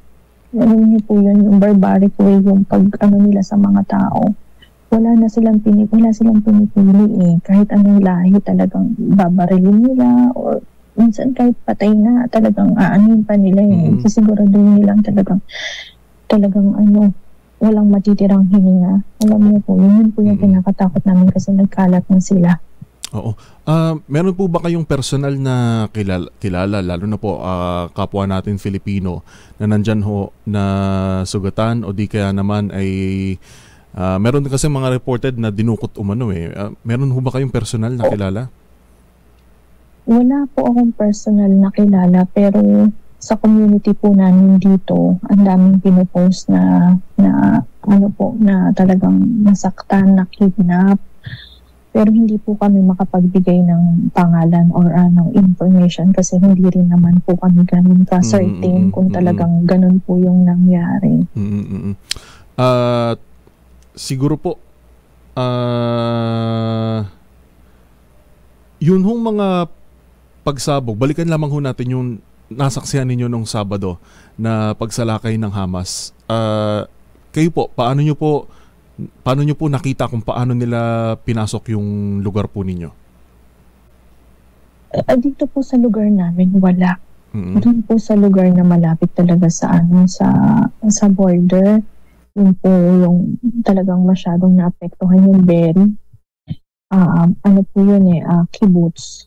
alam niyo po yun, yung barbaric way, yung nila sa mga tao. Wala silang pinipili Kahit anong lahi talagang babarilin nila, or minsan kahit patay na talagang aanin pa nila Sisiguraduhin nilang talagang walang matitirang hininga. Alam niyo po, yun po yung pinakatakot namin kasi nagkalat na sila. Oo. Meron po ba kayong personal na kilala, lalo na po kapwa natin Filipino na nandyan ho na sugatan o di kaya naman ay meron din kasi mga reported na dinukot umano meron ho ba kayong personal na kilala? Wala po akong personal na kilala, pero sa community po namin dito, ang daming pinopost na talagang nasaktan, na kidnap. Pero hindi po kami makapagbigay ng pangalan or information kasi hindi rin naman po kami ganun ka-certain kung talagang ganun po yung nangyari. Siguro po yun hong mga pagsabog, balikan lamang ho natin yung nasaksihan ninyo nung Sabado na pagsalakay ng Hamas. Kayo po, paano nyo po nakita kung paano nila pinasok yung lugar po ninyo? Dito po sa lugar namin wala. Doon po sa lugar na malapit talaga sa border, yun po yung talagang masyadong naapektuhan yung Be'eri. Po yun kibbutz.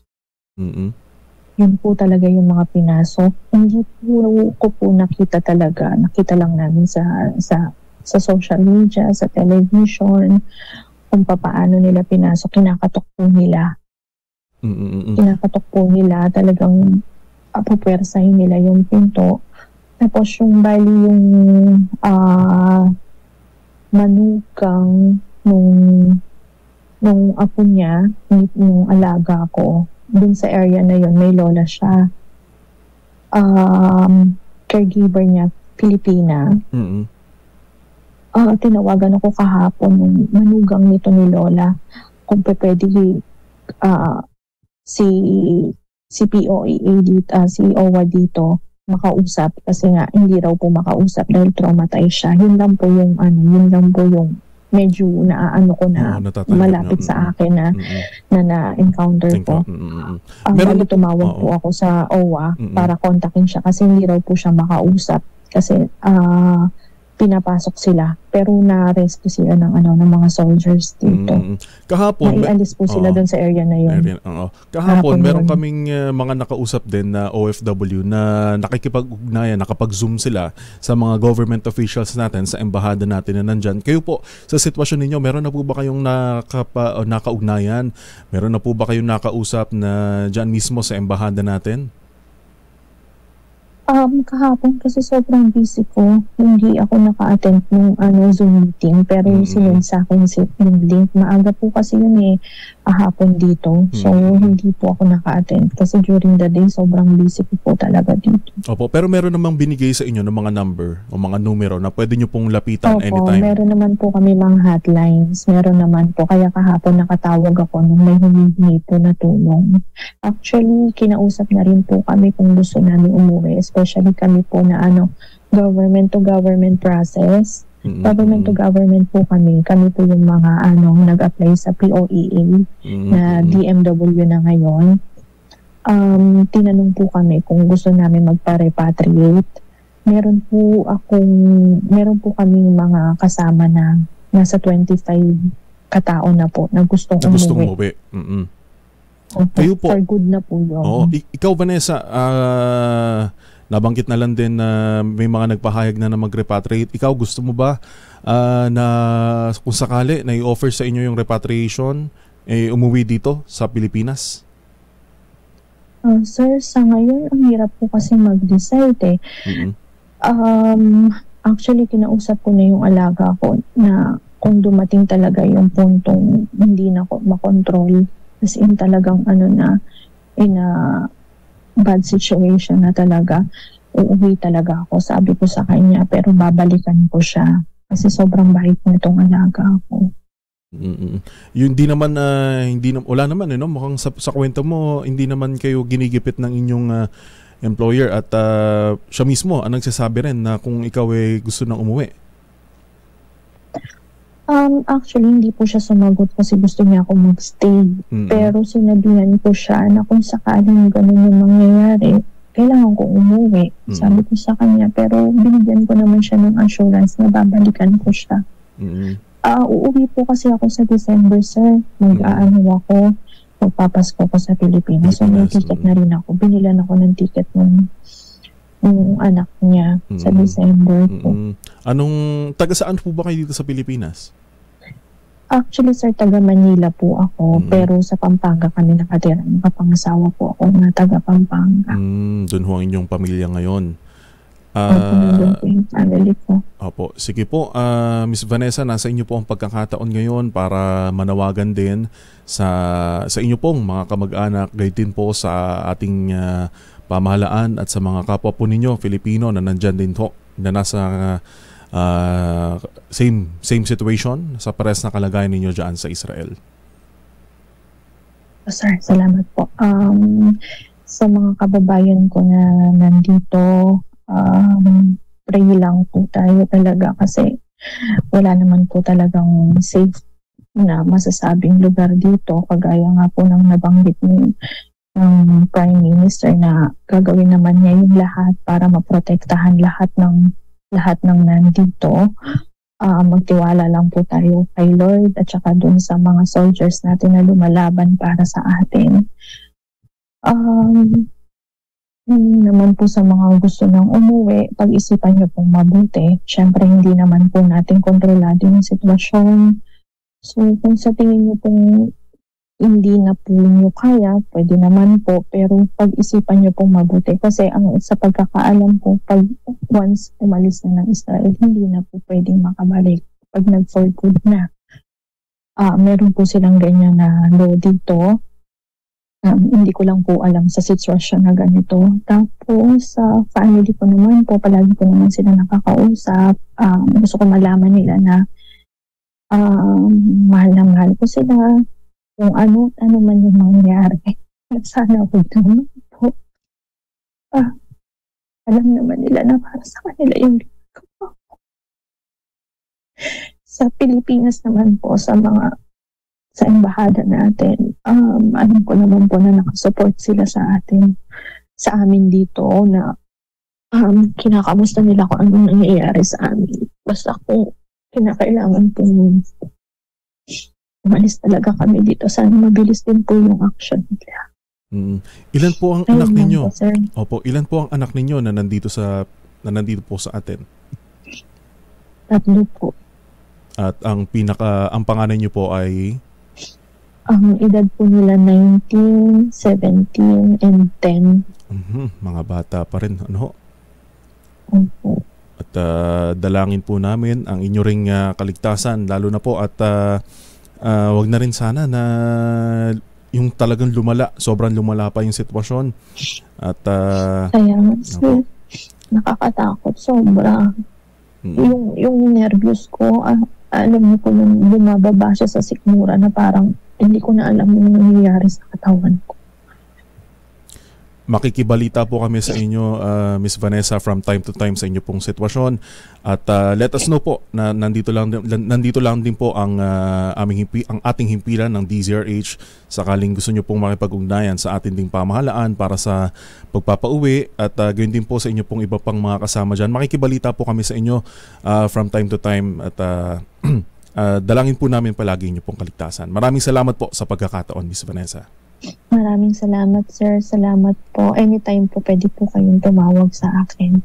Yun po talaga yung mga pinasok. Hindi ko po nakita talaga. Nakita lang namin sa social media, sa television, kung paano nila pinasok. Kinakatok po nila. Kinakatok po nila. Talagang pupwersahin nila yung pinto. Tapos yung yung manugang nung apo niya, nung alaga ko, dun sa area na yon may lola siya. Caregiver niya, Pilipina. tinawagan ako kahapon ng manugang nito ni Lola kung pwede si POEA dito, si OWA dito makausap kasi nga hindi raw po makausap dahil traumatized siya. Yun lang po yung medyo naaano ko na malapit sa akin na na-encounter ko. Bago tumawag po ako sa OWA para kontakin siya kasi hindi raw po siya makausap kasi pinapasok sila pero na-arrest po sila ng mga soldiers dito. Kahapon naialis po sila doon sa area na yun. Kahapon meron kaming mga nakausap din na OFW na nakikipag-ugnayan, nakapag-zoom sila sa mga government officials natin sa embahada natin na nandyan. Kayo po, sa sitwasyon ninyo, meron na po ba kayong nakaugnayan? Meron na po ba kayong nakausap na dyan mismo sa embahada natin? Kahapon kasi sobrang busy ko. Hindi ako naka-attend ng Zoom meeting pero sinend sa akin yung link. Maaga po kasi yun hapon dito. So hindi po ako naka-attend kasi during the day sobrang busy po talaga dito. Opo, pero meron namang binigay sa inyo ng mga number o mga numero na pwede nyo pong lapitan anytime? Opo, meron naman po kami mga hotlines. Meron naman po. Kaya kahapon nakatawag ako nung may humingi po na tulong. Actually, kinausap na rin po kami kung gusto namin umuwi. Especially kami po na government to government process. Government to government po kami. Kami po yung mga nag-apply sa POEA na DMW na ngayon. Tinanong po kami kung gusto namin magpa-repatriate. Meron po kaming mga kasama na nasa 25 katao na po na gustong umuwi. Kayo po, for good na po yun. Ikaw Vanessa, nabanggit na lang din na may mga nagpahayag na mag-repatriate. Ikaw, gusto mo ba na kung sakali na i-offer sa inyo yung repatriation, umuwi dito sa Pilipinas? Sir, sa ngayon, ang hirap po kasi mag-decide Actually, kinausap ko na yung alaga ko na kung dumating talaga yung puntong hindi na ko makontrol, as in talagang in a bad situation na talaga, uuwi talaga ako. Sabi ko sa kanya, pero babalikan ko siya kasi sobrang bait nitong alaga ako. Yung wala naman mukhang sa kwento mo hindi naman kayo ginigipit ng inyong employer at siya mismo ang nagsasabi rin na kung ikaw gusto nang umuwi. Actually, hindi po siya sumagot kasi gusto niya ako magstay. Pero sinabihan ko siya na kung sakaling ganun yung mangyayari, kailangan ko umuwi. Sabi ko sa kanya, pero binigyan ko naman siya ng assurance na babalikan ko siya. Uuwi po kasi ako sa December, sir. Ako, magpapasko ko sa Pilipinas. So may ticket na rin ako. Binilan ako ng ticket ng anak niya sa December po. Taga saan po ba kayo dito sa Pilipinas? Actually, sir, taga Manila po ako, pero sa Pampanga kami nakatira. Nakapangasawa po ako na taga Pampanga. Doon ho ang inyong pamilya ngayon. Family ko. Opo. Sige po, Miss Vanessa, nasa inyo po ang pagkakataon ngayon para manawagan din sa inyo pong mga kamag-anak, gayon din po sa ating pamahalaan at sa mga kapwa po ninyo, Filipino na nandyan din po, na nasa same situation, sa pares na kalagayan ninyo dyan sa Israel. Sir, salamat po. Sa mga kababayan ko na nandito, pray lang po tayo talaga kasi wala naman po talagang safe na masasabing lugar dito, kagaya nga po ng nabanggit ng Prime Minister na gagawin naman niya yung lahat para maprotektahan lahat ng nandito. Magtiwala lang po tayo kay Lord at saka dun sa mga soldiers natin na lumalaban para sa atin. Naman po sa mga gusto nang umuwi, pag-isipan nyo pong mabuti. Siyempre, hindi naman po natin kontrolado yung sitwasyon. So, kung sa tingin nyo pong hindi na po nyo kaya, pwede naman po, pero pag-isipan nyo pong mabuti. Kasi sa pagkakaalam ko, pag once umalis na ng Israel, hindi na po pwedeng makabalik. Pag nag-for good na. Meron po silang ganyan na law dito. Hindi ko lang po alam sa sitwasyon na ganito. Tapos sa family ko naman po, palagi ko naman sila nakakausap. Gusto ko malaman nila na mahal na mahal ko sila. Kung ano man yung mangyari. Sana huwag naman po. Alam naman nila na para sa kanila yung ginagawa ko. Sa Pilipinas naman po, sa embahada natin, alam ko naman po na nakasupport sila sa amin dito na kinakamusta nila kung anong nangyayari sa amin. Basta kung kinakailangan pong umalis talaga kami dito, sana mabilis din po yung action nila. Ilan po ang anak ninyo? Opo, ilan po ang anak ninyo na nandito po sa atin? 3 po. At ang panganay niyo po ay? Ang edad po nila 19, 17, and 10. Mga bata pa rin, ano? Opo. At dalangin po namin ang inyo ring kaligtasan, lalo na po at wag na rin sana na yung talagang sobrang lumala pa yung sitwasyon. At kaya nakakatakot sobra. Yung nervyos ko, alam niyo po nung bumababa siya sa sikmura na parang hindi ko na alam yung nangyayari sa katawan ko. Makikibalita po kami sa inyo, Miss Vanessa, from time to time sa inyo pong sitwasyon. At let us know po na nandito lang din po ang ating himpilan ng DZRH sakaling gusto nyo pong makipag-ugnayan sa ating ding pamahalaan para sa pagpapauwi at gayon din po sa inyo pong iba pang mga kasama dyan. Makikibalita po kami sa inyo from time to time at dalangin po namin palagi inyo pong kaligtasan. Maraming salamat po sa pagkakataon, Miss Vanessa. Maraming salamat, sir. Salamat po. Anytime po pwede po kayong tumawag sa akin.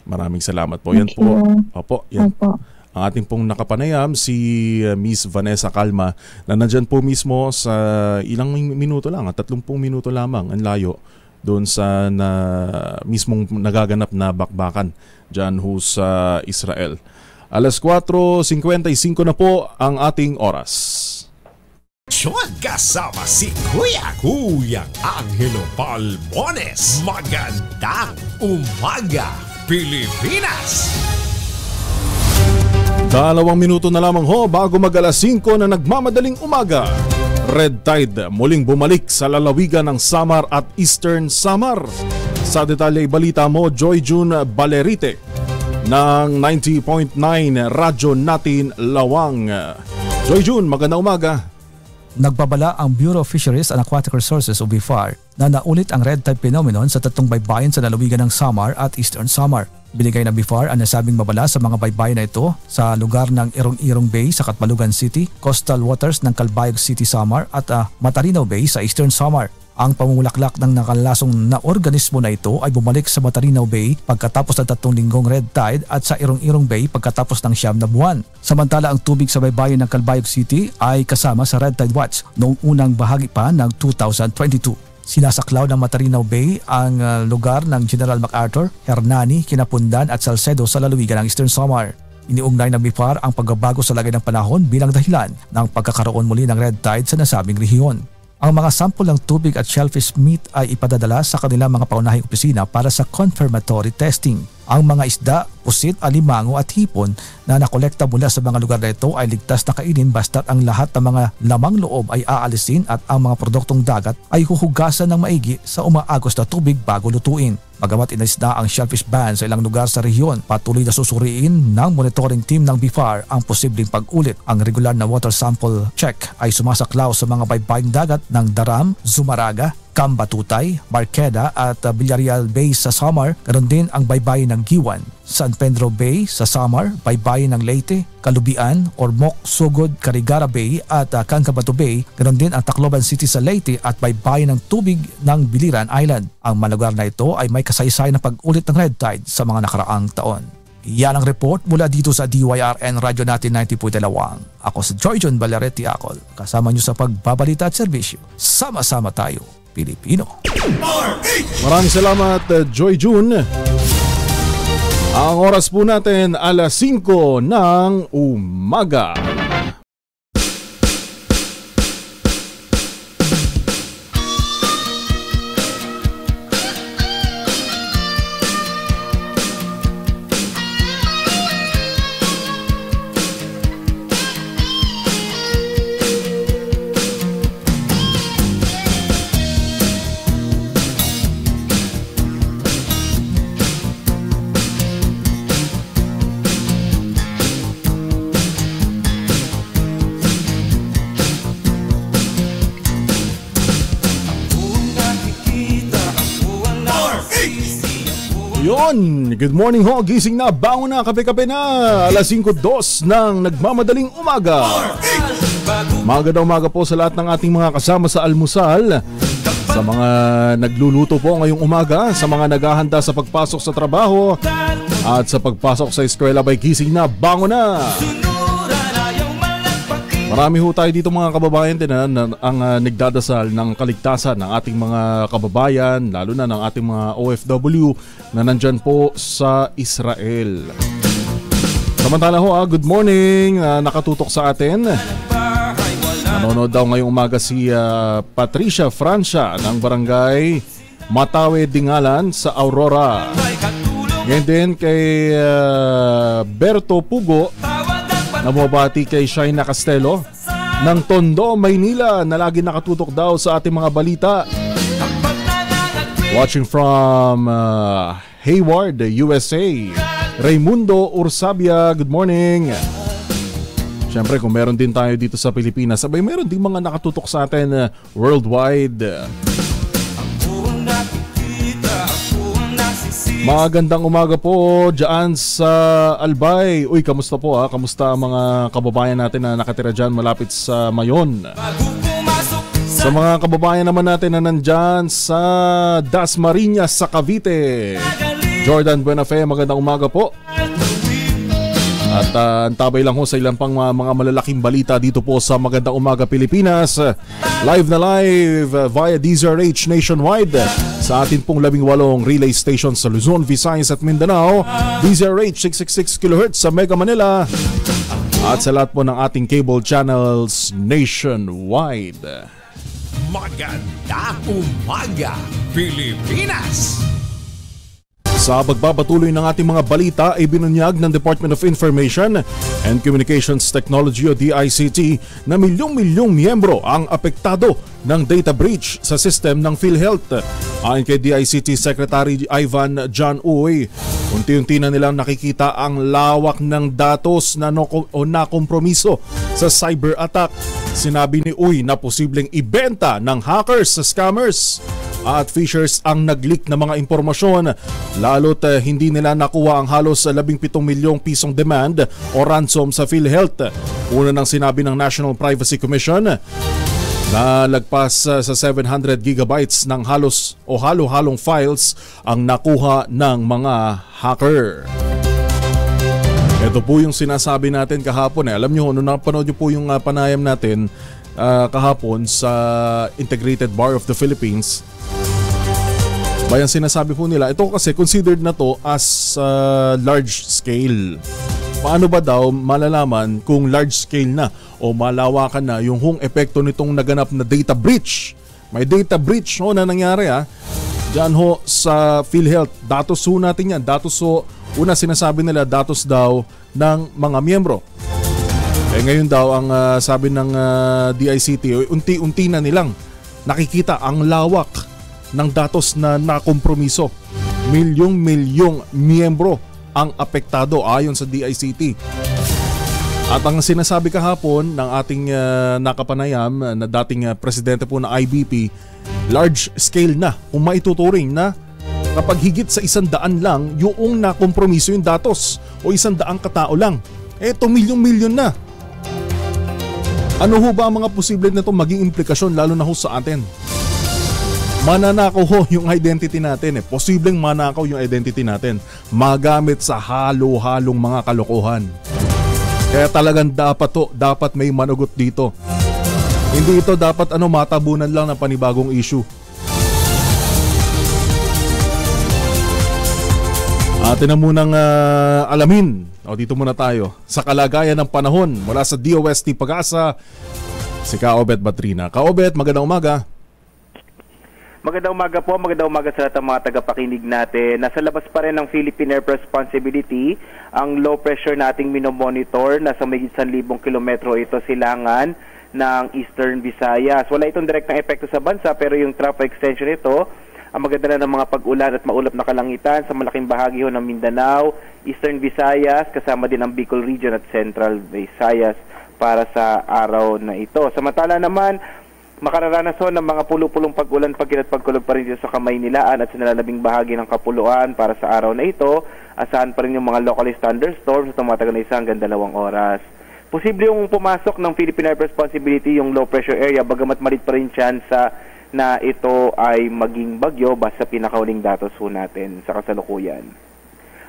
Maraming salamat po. Yan po. Opo, yan. Opo. Ang ating pong nakapanayam si Miss Vanessa Calma na nandyan po mismo sa ilang minuto lang, 30 minuto lamang ang layo doon sa mismong nagaganap na bakbakan dyan ho sa Israel. 4:55 na po ang ating oras. Kasama si Kuya Angelo Palmones. Magandang umaga, Pilipinas! 2 minuto na lamang ho bago mag-alas 5 na nagmamadaling umaga. Red Tide muling bumalik sa lalawigan ng Samar at Eastern Samar. Sa detalye balita mo, Joy June Balerite ng 90.9 Radyo Natin Lawang. Joy June, magandang umaga. Nagbabala ang Bureau of Fisheries and Aquatic Resources o BFAR na naulit ang red tide phenomenon sa 3 baybayin sa lalawigan ng Samar at Eastern Samar. Binigay ng BFAR ang nasabing babala sa mga baybayin na ito sa lugar ng Irong-Irong Bay sa Catbalogan City, Coastal Waters ng Calbayog City, Samar at Matarinaw Bay sa Eastern Samar. Ang pamumulaklak ng nakalasong na organismo na ito ay bumalik sa Matarinaw Bay pagkatapos ng 3 linggong red tide at sa Irong-Irong Bay pagkatapos ng 9 na buwan. Samantala ang tubig sa baybayin ng Calbayog City ay kasama sa Red Tide Watch noong unang bahagi pa ng 2022. Sinasaklaw ng Matarinaw Bay ang lugar ng General MacArthur, Hernani, Kinapundan at Salcedo sa lalawigan ng Eastern Samar. Iniugnay ng BFAR ang pagbabago sa lagay ng panahon bilang dahilan ng pagkakaroon muli ng red tide sa nasabing rehiyon. Ang mga sampol ng tubig at shellfish meat ay ipadadala sa kanilang mga paunahing opisina para sa confirmatory testing. Ang mga isda, pusit, alimango at hipon na nakolekta mula sa mga lugar na ito ay ligtas na kainin basta't ang lahat ng mga lamang loob ay aalisin at ang mga produktong dagat ay huhugasan ng maigi sa umaagos na tubig bago lutuin. Bagamat inalis na ang shellfish ban sa ilang lugar sa rehiyon, patuloy na susuriin ng monitoring team ng BFAR ang posibleng pag-ulit. Ang regular na water sample check ay sumasaklaw sa mga baybaying dagat ng Daram, Zumaraga, Cambatutay, Marqueda at Villarreal Bay sa Samar, ganoon din ang baybayin ng Giwan, San Pedro Bay sa Samar, baybayin ng Leyte, Kalubian, Ormoc, Sugod, Carigara Bay at Cancabato Bay, ganoon din ang Tacloban City sa Leyte at baybayin ng tubig ng Biliran Island. Ang mga lugar na ito ay may kasaysayan ng pag-ulit ng red tide sa mga nakaraang taon. Yan ang report mula dito sa DYRN Radyo Natin 90.2. Ako si Joy John Balerete Acol, kasama niyo sa pagbabalita at serbisyo. Sama-sama tayo, Pilipino. Maraming salamat, Joy June. Ang oras po natin 5:00 ng umaga. Yun, good morning ho, gising na, bangon na, kape-kape na. Alas 5:02 ng nagmamadaling umaga. Magandang umaga po sa lahat ng ating mga kasama sa almusal, sa mga nagluluto po ngayong umaga, sa mga naghahanda sa pagpasok sa trabaho at sa pagpasok sa eskwela. By gising na, bangon na. Marami ho tayo dito mga kababayan din ang nagdadasal ng kaligtasan ng ating mga kababayan, lalo na ng ating mga OFW na nandyan po sa Israel. Samantala ho, good morning, nakatutok sa atin. Nanonood daw ngayong umaga si Patricia Francia ng barangay Matawe Dingalan sa Aurora. Ngayon din kay Berto Pugo, nababati kay Shaina Castelo ng Tondo, Maynila, na lagi nakatutok daw sa ating mga balita. Watching from Hayward, USA, Raimundo Ursabia, good morning. Siyempre kung meron din tayo dito sa Pilipinas, sabay meron din mga nakatutok sa atin worldwide. Magandang umaga po dyan sa Albay. Uy, kamusta po ha? Kamusta ang mga kababayan natin na nakatira dyan malapit sa Mayon? Sa mga kababayan naman natin na nandyan sa Dasmariñas sa Cavite, Jordan Buenafe, magandang umaga po. At antabay lang ho sa ilang pang mga malalaking balita dito po sa Magandang Umaga Pilipinas. Live na live via DZRH nationwide sa atin pong 18 relay stations sa Luzon, Visayas at Mindanao. DZRH 666 kHz sa Mega Manila at sa lahat po ng ating cable channels nationwide. Magandang Umaga Pilipinas! Sa pagbabatuloy ng ating mga balita ay binunyag ng Department of Information and Communications Technology o DICT na milyong-milyong miyembro ang apektado ng data breach sa system ng PhilHealth. Ayon kay DICT Secretary Ivan John Uy, unti-unti na nilang nakikita ang lawak ng datos na nakompromiso sa cyber attack. Sinabi ni Uy na posibleng ibenta ng hackers sa scammers at phishers ang nag-leak na mga impormasyon, lalo't hindi nila nakuha ang halos 17 milyong pisong demand o ransom sa PhilHealth. Una nang sinabi ng National Privacy Commission na lagpas sa 700 gigabytes ng halos o halo-halong files ang nakuha ng mga hacker. Ito po yung sinasabi natin kahapon. Alam nyo, nung napanood nyo po yung panayam natin kahapon sa Integrated Bar of the Philippines, bayan sinasabi po nila, ito kasi considered na to as large scale. Paano ba daw malalaman kung large scale na o malawakan na yung hong epekto nitong naganap na data breach? May data breach na nangyari dyan ho sa PhilHealth. Datos ho natin yan. Datos ho, una sinasabi nila datos daw ng mga miyembro. Ngayon daw ang sabi ng DICT, unti-unti na nilang nakikita ang lawak ng datos na nakompromiso. Milyong-milyong miyembro ang apektado ayon sa DICT. At ang sinasabi kahapon ng ating nakapanayam na dating presidente po na IBP, large scale na kung maituturing na kapag higit sa 100 lang yung nakompromiso yung datos o 100 katao lang. Eto milyong-milyon na. Ano ho ba ang mga posible na ito maging implikasyon lalo na ho sa atin? Mananakaw ho yung identity natin Posibleng manakaw yung identity natin. Magamit sa halo-halong mga kalokohan. Kaya talagang dapat may managot dito. Hindi ito dapat matabunan lang ng panibagong issue. Atin na munang alamin. Dito muna tayo sa kalagayan ng panahon mula sa DOST Pag-asa, si Kaobet Batrina. Kaobet, magandang umaga. Magandang umaga po, magandang umaga sa lahat ng mga tagapakinig natin. Nasa labas pa rin ng Philippine Air Responsibility ang low pressure nating minomonitor. Nasa may 1,000 kilometro ito silangan ng Eastern Visayas. Wala itong direktang epekto sa bansa pero yung trough extension ito, ang maganda na ng mga pag-ulan at maulap na kalangitan sa malaking bahagi ho ng Mindanao, Eastern Visayas, kasama din ang Bicol Region at Central Visayas para sa araw na ito. Samantala naman, Makararanas ng mga pulo-pulong pag-ulan, pagkil at pagkulog pa rin dito sa Kamaynilaan at sa nalalabing bahagi ng Kapuluan para sa araw na ito. Asahan pa rin yung mga localized thunderstorms sa tumatagal na 1 hanggang 2 oras. Posible yung pumasok ng Philippine Air Responsibility yung low pressure area, bagamat malit pa rin tsansa na ito ay maging bagyo basta pinakauling datos ho natin sa kasalukuyan.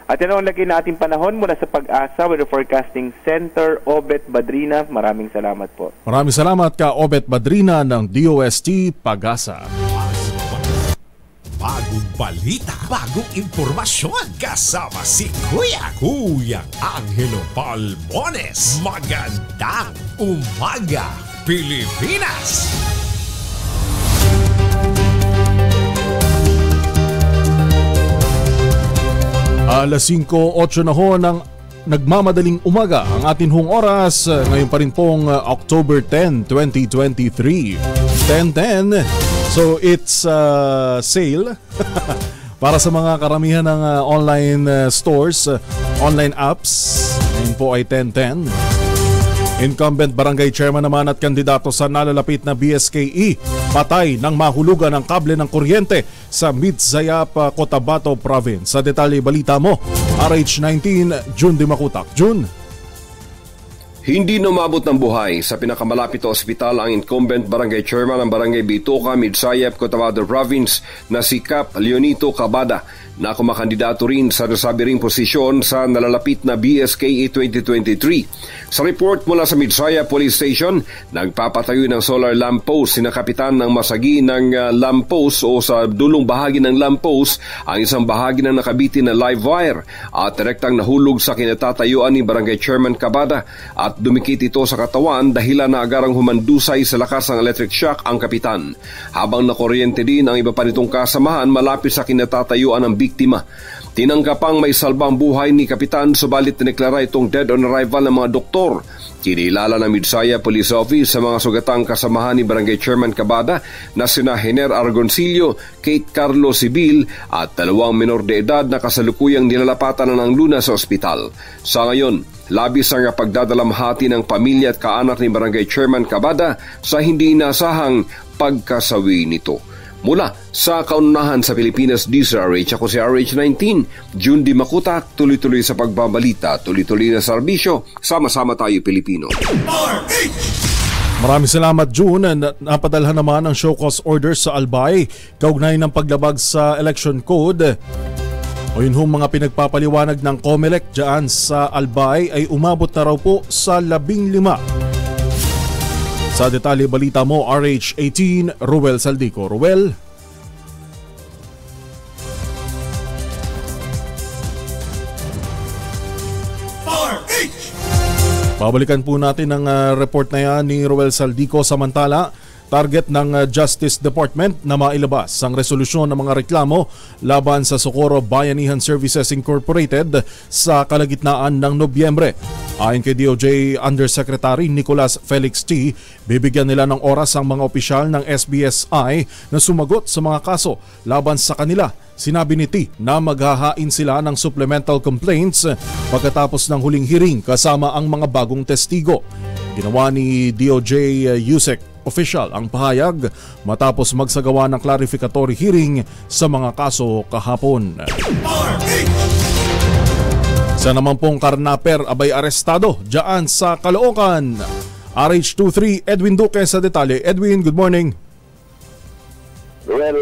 At yan ang lagay na ating panahon mula sa Pag-asa Weather Forecasting Center, Obet Badrina. Maraming salamat po. Maraming salamat ka, Obet Badrina ng DOST Pag-asa. Bagong balita, bagong impormasyon, kasama si Kuya Angelo Palmones. Magandang umaga, Pilipinas! Alas 5:08 na ho ng nagmamadaling umaga ang atin hong oras. Ngayon pa rin pong October 10, 2023. 10:10. So it's sale para sa mga karamihan ng online stores, online apps. Ngayon po ay 10:10. Incumbent barangay chairman naman at kandidato sa nalalapit na BSKE patay nang mahulugan ng kable ng kuryente sa Midzayap, Cotabato Province. Sa detalye balita mo, RH19, June Dimakutak. June. Hindi namabot ng buhay sa pinakamalapit na ospital ang incumbent barangay chairman ng barangay Bitoka, Midzayap, Cotabato Province na si Cap Leonito Cabada na kumakandidato rin sa nasabi ring posisyon sa nalalapit na BSKE 2023. Sa report mula sa Midzayap Police Station, nagpapatayo ng solar lamppost sina kapitan ng masagi ng lamppost o sa dulong bahagi ng lamppost ang isang bahagi ng nakabitin na live wire at direktang nahulog sa kinatatayuan ni barangay chairman Cabada at dumikit ito sa katawan dahilan na agarang humandusay sa lakas ng electric shock ang kapitan. Habang nakuryente din ang iba pa nitong kasamahan malapit sa kinatatayuan ng biktima. Tinanggapang may salbang buhay ni kapitan subalit tineklara itong dead on arrival ng mga doktor. Kinilala ng Midzayap Police Office sa mga sugatang kasamahan ni barangay chairman Cabada na sina Hener Argoncillo, Kate Carlo Sibil at 2 menor de edad na kasalukuyang nilalapatan na ng luna sa ospital. Sa ngayon, labis ang pagdadalamhati ng pamilya at kaanak ni barangay chairman Cabada sa hindi inasahang pagkasawi nito. Mula sa kaunahan sa Pilipinas, DZRH, ako si RH19, June Dimakutak, tuloy-tuloy sa pagbabalita, tuloy-tuloy na serbisyo, sama-sama tayo Pilipino. Maraming salamat, June. Napadalhan naman ang show cause orders sa Albay, kaugnay ng paglabag sa election code. O yun hong mga pinagpapaliwanag ng COMELEC dyan sa Albay ay umabot na raw po sa 15. Sa detalye balita mo, RH18, Ruel Saldico. Ruel? Babalikan po natin ang report na yan ni Ruel Saldico. Samantala, target ng Justice Department na mailabas ang resolusyon ng mga reklamo laban sa Socorro Bayanihan Services Incorporated sa kalagitnaan ng Nobyembre. Ayon kay DOJ Undersecretary Nicolas Felix T., bibigyan nila ng oras ang mga opisyal ng SBSI na sumagot sa mga kaso laban sa kanila. Sinabi ni T na maghahain sila ng supplemental complaints pagkatapos ng huling hearing kasama ang mga bagong testigo. Ginawa ni DOJ USEC official ang pahayag matapos magsagawa ng clarificatory hearing sa mga kaso kahapon. Sa naman pong karnaper abay arestado dyan sa Caloocan. RH23 Edwin Duque sa detalye. Edwin, good morning. Well,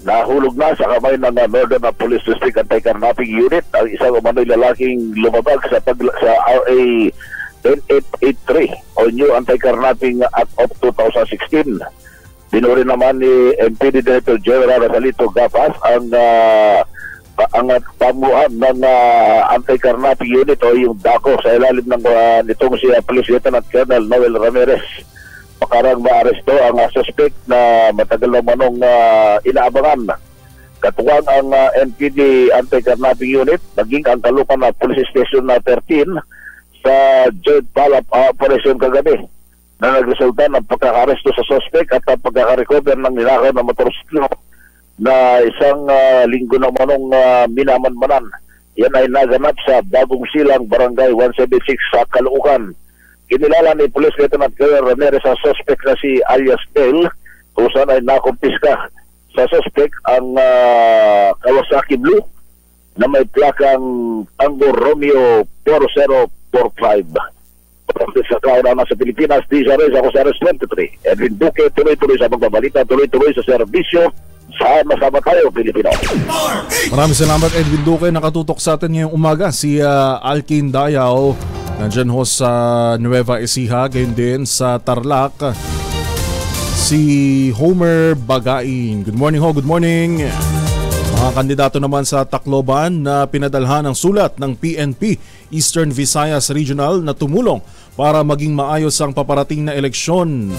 nahulog na sa kamay ng Northern Police District Anti-Carnapping Unit ang isang umano'y lalaking lumabag sa RA 10883 o New Anti-Carnapping Act of 2016. Binuri naman ni MPD Director General Rosalito Gapas ang pamuhan ng Anti-Carnapping Unit o yung DACO sa ilalim ng nitong si Police Lieutenant Colonel Noel Ramirez. Makarang maaresto ang suspect na matagal na manong inaabangan. Katuwang ang NPD Anti-Carnapping Unit, naging ang Caloocan na Police Station na 13 sa joint follow-up operation kagabi na nagresulta ng pagkakaresto sa suspect at ang pagkakarecover ng ninakaw na motorsiklo na isang linggo na manong minamanmanan. Yan ay naganap sa Bagong Silang, Barangay 176 sa Caloocan. Kinilala ni Police Lieutenant Colonel Ramirez ang suspect na si alias Bell katusan ay nakumpiska sa suspect ang Kawasaki Blue na may plakang Tango Romeo 4045. Sa kauna sa Pilipinas, DZRS, ako sa RS23. Edwin Duque, tuloy-tuloy sa pagbabalita, tuloy-tuloy sa serbisyo. Sama-sama tayo, Pilipino. Maraming salamat, Edwin Duque. Nakatutok sa atin ngayong umaga si Alkin Dayaw. Nandyan ho sa Nueva Ecija, gayon din sa Tarlac. Si Homer Bagain. Good morning ho, good morning. Mga kandidato naman sa Tacloban na pinadalhan ng sulat ng PNP Eastern Visayas Regional na tumulong para maging maayos ang paparating na eleksyon.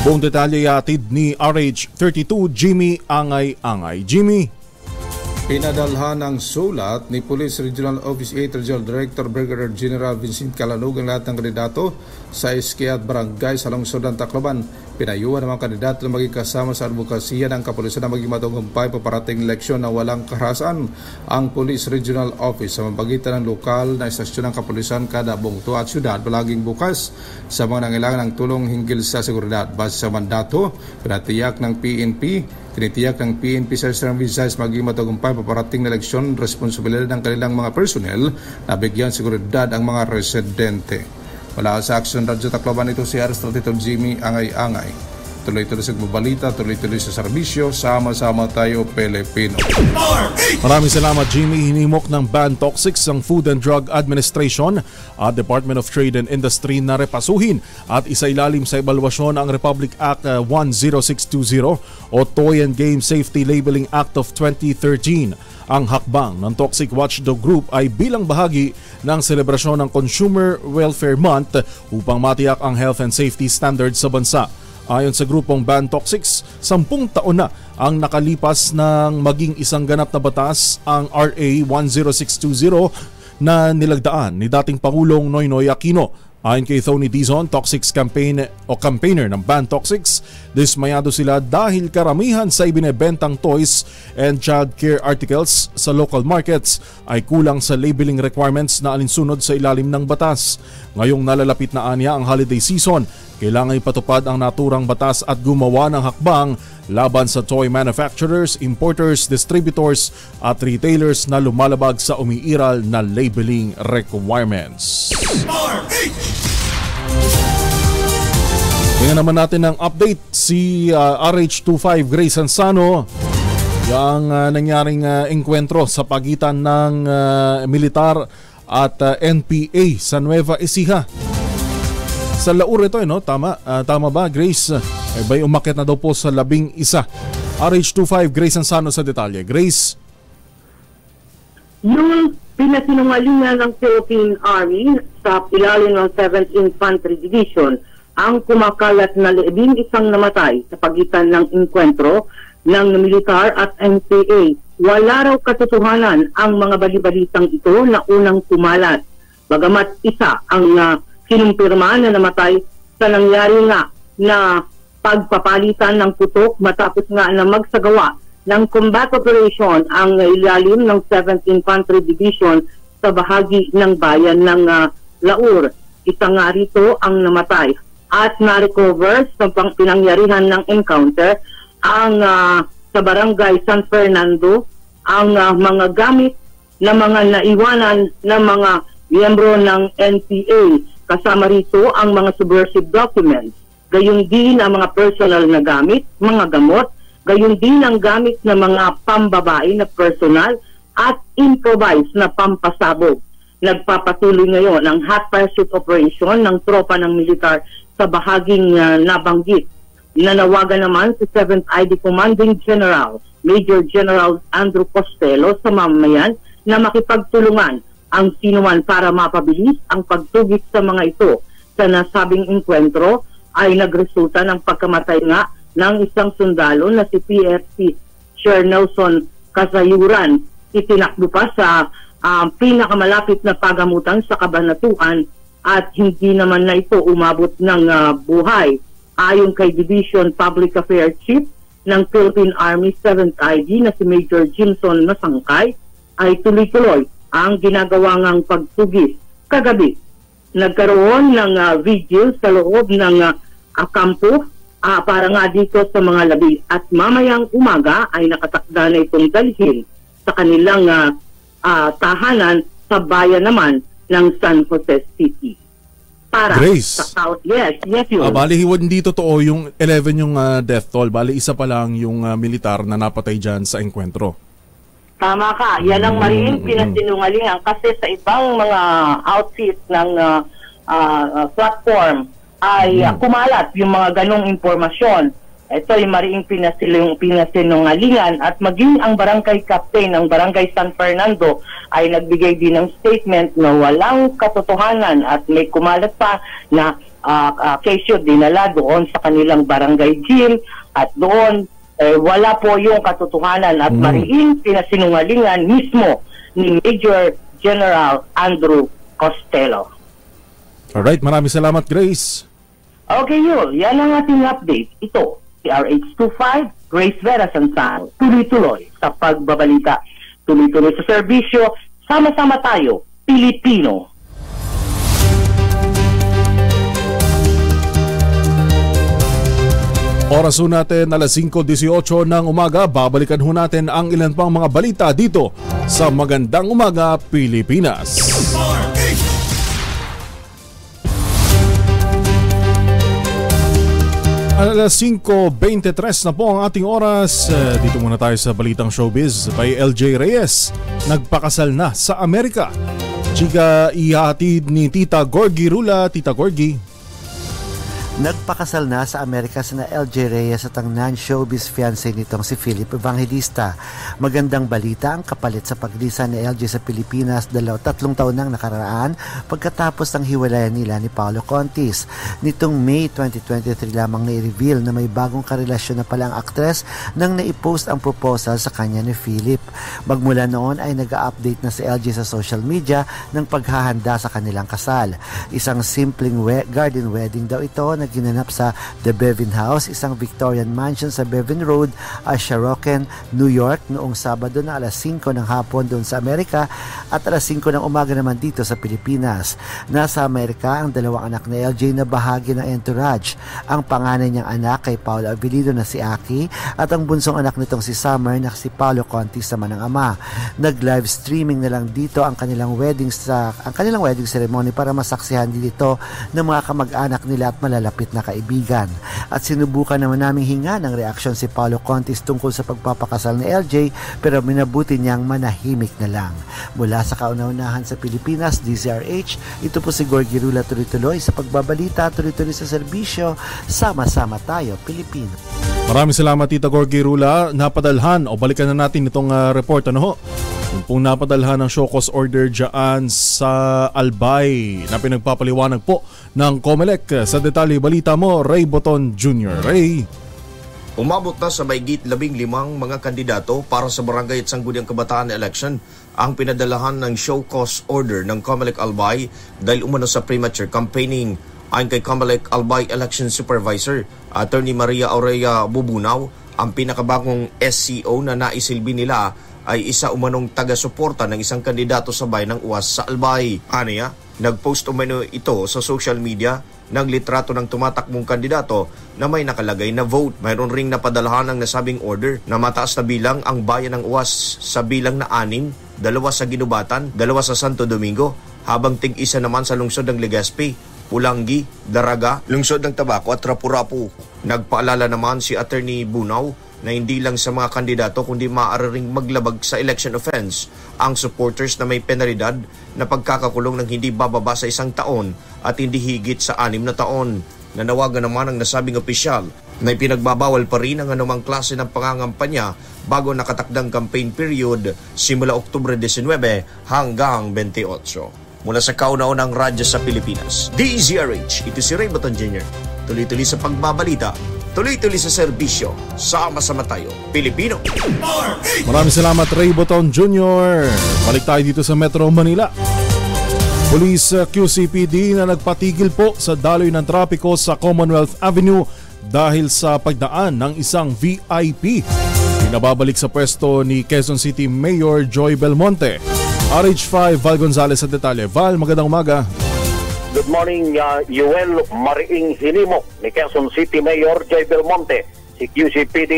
Buong detalye yatid ni RH32 Jimmy Angay-Angay. Jimmy? Pinadalhan ng sulat ni Police Regional Office 8 Regional Director Brigadier General Vincent Calanog ang lahat ng kandidato sa SK at barangay sa lungsod ng Tacloban. Pinayuhan ng mga kandidato na maging kasama sa advokasya ng kapulisan na maging matagumpay paparating eleksyon na walang karahasan. Ang Police Regional Office sa mamagitan ng lokal na istasyon ng kapulisan kada bungto at syudad palaging bukas sa mga nangailangan ng tulong hinggil sa seguridad. Base sa mandato, pinatiyak ng PNP sa Eastern Visayas maging matagumpay paparating na eleksyon, responsibilidad ng kanilang mga personnel na bigyan seguridad ang mga residente. Wala sa Action Radyo Tacloban, ito si RH32 Jimmy Angay-Angay. Tuloy-tuloy sa balita, tuloy-tuloy sa serbisyo, sama-sama tayo, Pilipino. Maraming salamat, Jimmy. Hinimok ng Ban Toxics ang Food and Drug Administration at Department of Trade and Industry na repasuhin at isailalim sa ebalwasyon ang Republic Act 10620 o Toy and Game Safety Labeling Act of 2013. Ang hakbang ng Toxic Watchdog Group ay bilang bahagi ng selebrasyon ng Consumer Welfare Month upang matiyak ang health and safety standards sa bansa. Ayon sa grupong Ban Toxics, 10 taon na ang nakalipas ng maging isang ganap na batas ang RA 10620 na nilagdaan ni dating Pangulong Noynoy Aquino. Ayon kay Tony Dizon, Toxics campaigner ng Ban Toxics, dismayado sila dahil karamihan sa ibinebentang toys and child care articles sa local markets ay kulang sa labeling requirements na alinsunod sa ilalim ng batas. Ngayong nalalapit na anya ang holiday season, kailangan ipatupad ang naturang batas at gumawa ng hakbang laban sa toy manufacturers, importers, distributors at retailers na lumalabag sa umiiral na labeling requirements. Tingnan naman natin ang update si RH25 Grace Ansano, yung nangyaring engkwentro sa pagitan ng militar at NPA sa Nueva Ecija. Sa Laur ito, no? Tama ba, Grace? Ba'y umakyat na daw po sa 11. RH25 Grace Ansano sa detalye. Grace? Yung pinasinungalingan ng Philippine Army sa ilalim ng 7th Infantry Division ang kumakalat na 11 namatay sa pagitan ng engkwentro ng militar at NPA. Wala raw katotohanan ang mga balibalitang ito na unang kumalat. Bagamat isa ang kinumpirma na namatay sa nangyari nga na pagpapalitan ng putok matapos nga na magsagawa ng combat operation ang ilalim ng 7th Infantry Division sa bahagi ng bayan ng Laur. Isa nga rito ang namatay at na-recover sa pinangyarihan ng encounter ang sa barangay San Fernando ang mga gamit na mga naiwanan ng mga miyembro ng NPA. Kasama rito ang mga subversive documents, gayon din ang mga personal na gamit, mga gamot, gayon din ang gamit ng mga pambabae na personal at improvised na pampasabog. Nagpapatuloy ngayon ang hot pursuit operation ng tropa ng militar sa bahaging nabanggit. Nanawagan naman si 7th ID Commanding General Major General Andrew Costello sa mamamayan na makipagtulungan ang sinuman para mapabilis ang pagtugis sa mga ito. Sa nasabing enkwentro ay nagresulta ng pagkamatay nga ng isang sundalo na si PFC Sir Nelson Kasayuran. Itinakbo pa sa pinakamalapit na pagamutan sa Kabanatuan at hindi naman na ito umabot ng buhay. Ayon kay Division Public Affairs Chief ng Philippine Army 7th ID na si Major Jimson Masangkay ay tuloy-tuloy ang ginagawa ngang pagtugis. Kagabi, nagkaroon ng vigil sa loob ng kampo para nga dito sa mga labi. At mamayang umaga ay nakatakda na itong dalhin sa kanilang tahanan sa bayan naman ng San Jose City. Para Grace. sa South. Yes, yun. Bali, hindi totoo yung 11 yung death toll. Bali, isa pa lang yung militar na napatay dyan sa engkwentro. Tama ka. Yan ang mariing pinasinungalingan kasi sa ibang mga outfits ng platform ay kumalat yung mga ganong impormasyon. Ito ay mariing pinasinungalingan at maging ang barangay captain ng Barangay San Fernando ay nagbigay din ng statement na walang katotohanan at may kumalat pa na kesyo dinala doon sa kanilang barangay gym at doon wala po yung katotohanan at mariing pinasinungalingan mismo ni Major General Andrew Costello. Alright, maraming salamat, Grace. Okay, Yul. Yan ang ating update. Ito, PRH25, Grace Vera Sansan. Tuloy-tuloy sa pagbabalita. Tuloy-tuloy sa serbisyo. Sama-sama tayo, Pilipino. Oras ho natin, alas 5:18 ng umaga. Babalikan ho natin ang ilan pang mga balita dito sa Magandang Umaga, Pilipinas. Alas 5:23 na po ang ating oras. Dito muna tayo sa Balitang Showbiz by LJ Reyes. Nagpakasal na sa Amerika. Chika ihatid ni Tita Gorgie Rula. Tita Gorgie. Nagpakasal na sa Amerika sina LJ Reyes at ang non-showbiz fiancé nitong si Philip Evangelista. Magandang balita ang kapalit sa paglisan ni LJ sa Pilipinas 3 taon nang nakaraan pagkatapos ng hiwalayan nila ni Paolo Contis. Nitong May 2023 lamang na-reveal na may bagong karelasyon na pala ang aktres nang naipost ang proposal sa kanya ni Philip. Magmula noon ay nag-update na si LJ sa social media ng paghahanda sa kanilang kasal. Isang simpleng garden wedding daw ito na ginanap sa The Bevin House, isang Victorian mansion sa Bevin Road, Sharoken, New York noong Sabado na alas 5 ng hapon doon sa Amerika at alas 5 ng umaga naman dito sa Pilipinas. Nasa Amerika ang dalawang anak ni LJ na bahagi ng entourage. Ang panganay niyang anak kay Paolo Avellino na si Aki at ang bunsong anak nitong si Summer na si Paolo Contis naman ang ama. Nag-live streaming na lang dito ang kanilang wedding ceremony para masaksihan dito ng mga kamag-anak nila at malalapit na kaibigan. At sinubukan naman naming hinga ng reaksyon si Paolo Contis tungkol sa pagpapakasal ni LJ pero minabuti niyang manahimik na lang. Mula sa kauna-unahan sa Pilipinas, DZRH, ito po si Gorgie Rula, tuloy-tuloy sa pagbabalita, tuloy-tuloy sa serbisyo. Sama-sama tayo, Pilipino. Maraming salamat, Tita Gorgie Rula. Napadalhan o balikan na natin itong report. Ano ho? Yung pong napadalhan ng show cause order dyan sa Albay na pinagpapaliwanag po ng COMELEC. Sa detalye balita mo, Ray Boton Jr. Ray. Umabot na sa mahigit 15 mga kandidato para sa Barangay at Sangguniang Kabataan election ang pinadalahan ng show cause order ng COMELEC Albay dahil umano sa premature campaigning. Ayon kay COMELEC Albay Election Supervisor, Attorney Maria Aurea Bubunaw, ang pinakabagong SCO na naisilbi nila ay isa umanong taga-suporta ng isang kandidato sa bayan ng UAS sa Albay. Aniya, nag-post umano ito sa social media ng litrato ng tumatakbong kandidato na may nakalagay na vote. Mayroon ring napadalahan ng nasabing order na mataas na bilang ang bayan ng UAS sa bilang na 6, 2 sa Ginubatan, 2 sa Santo Domingo, habang tig-isa naman sa lungsod ng Legazpi, Pulangi, Daraga, lungsod ng Tabaco at Rapu-Rapu. Nagpaalala naman si Attorney Bunaw na hindi lang sa mga kandidato kundi maaari ring maglabag sa election offense ang supporters na may penalidad na pagkakakulong ng hindi bababa sa 1 taon at hindi higit sa 6 na taon. Nanawagan naman ang nasabing opisyal na ipinagbabawal pa rin ang anumang klase ng pangangampanya bago nakatakdang campaign period simula Oktubre 19 hanggang 28. Mula sa kauna-unang radyo sa Pilipinas, DZRH, ito si Ray Boton Jr. Tuloy-tuloy sa pagbabalita, tuloy-tuloy sa serbisyo, sama-sama tayo, Pilipino. Maraming salamat, Ray Boton Jr. Balik tayo dito sa Metro Manila. Police QCPD na nagpatigil po sa daloy ng trapiko sa Commonwealth Avenue dahil sa pagdaan ng isang VIP. Pinababalik sa pwesto ni Quezon City Mayor Joy Belmonte. RH5, Val Gonzalez sa detalye. Val, magandang umaga. Good morning, Yuel Mariing Hinimo ni Quezon City Mayor Jay Belmonte. Si QCPD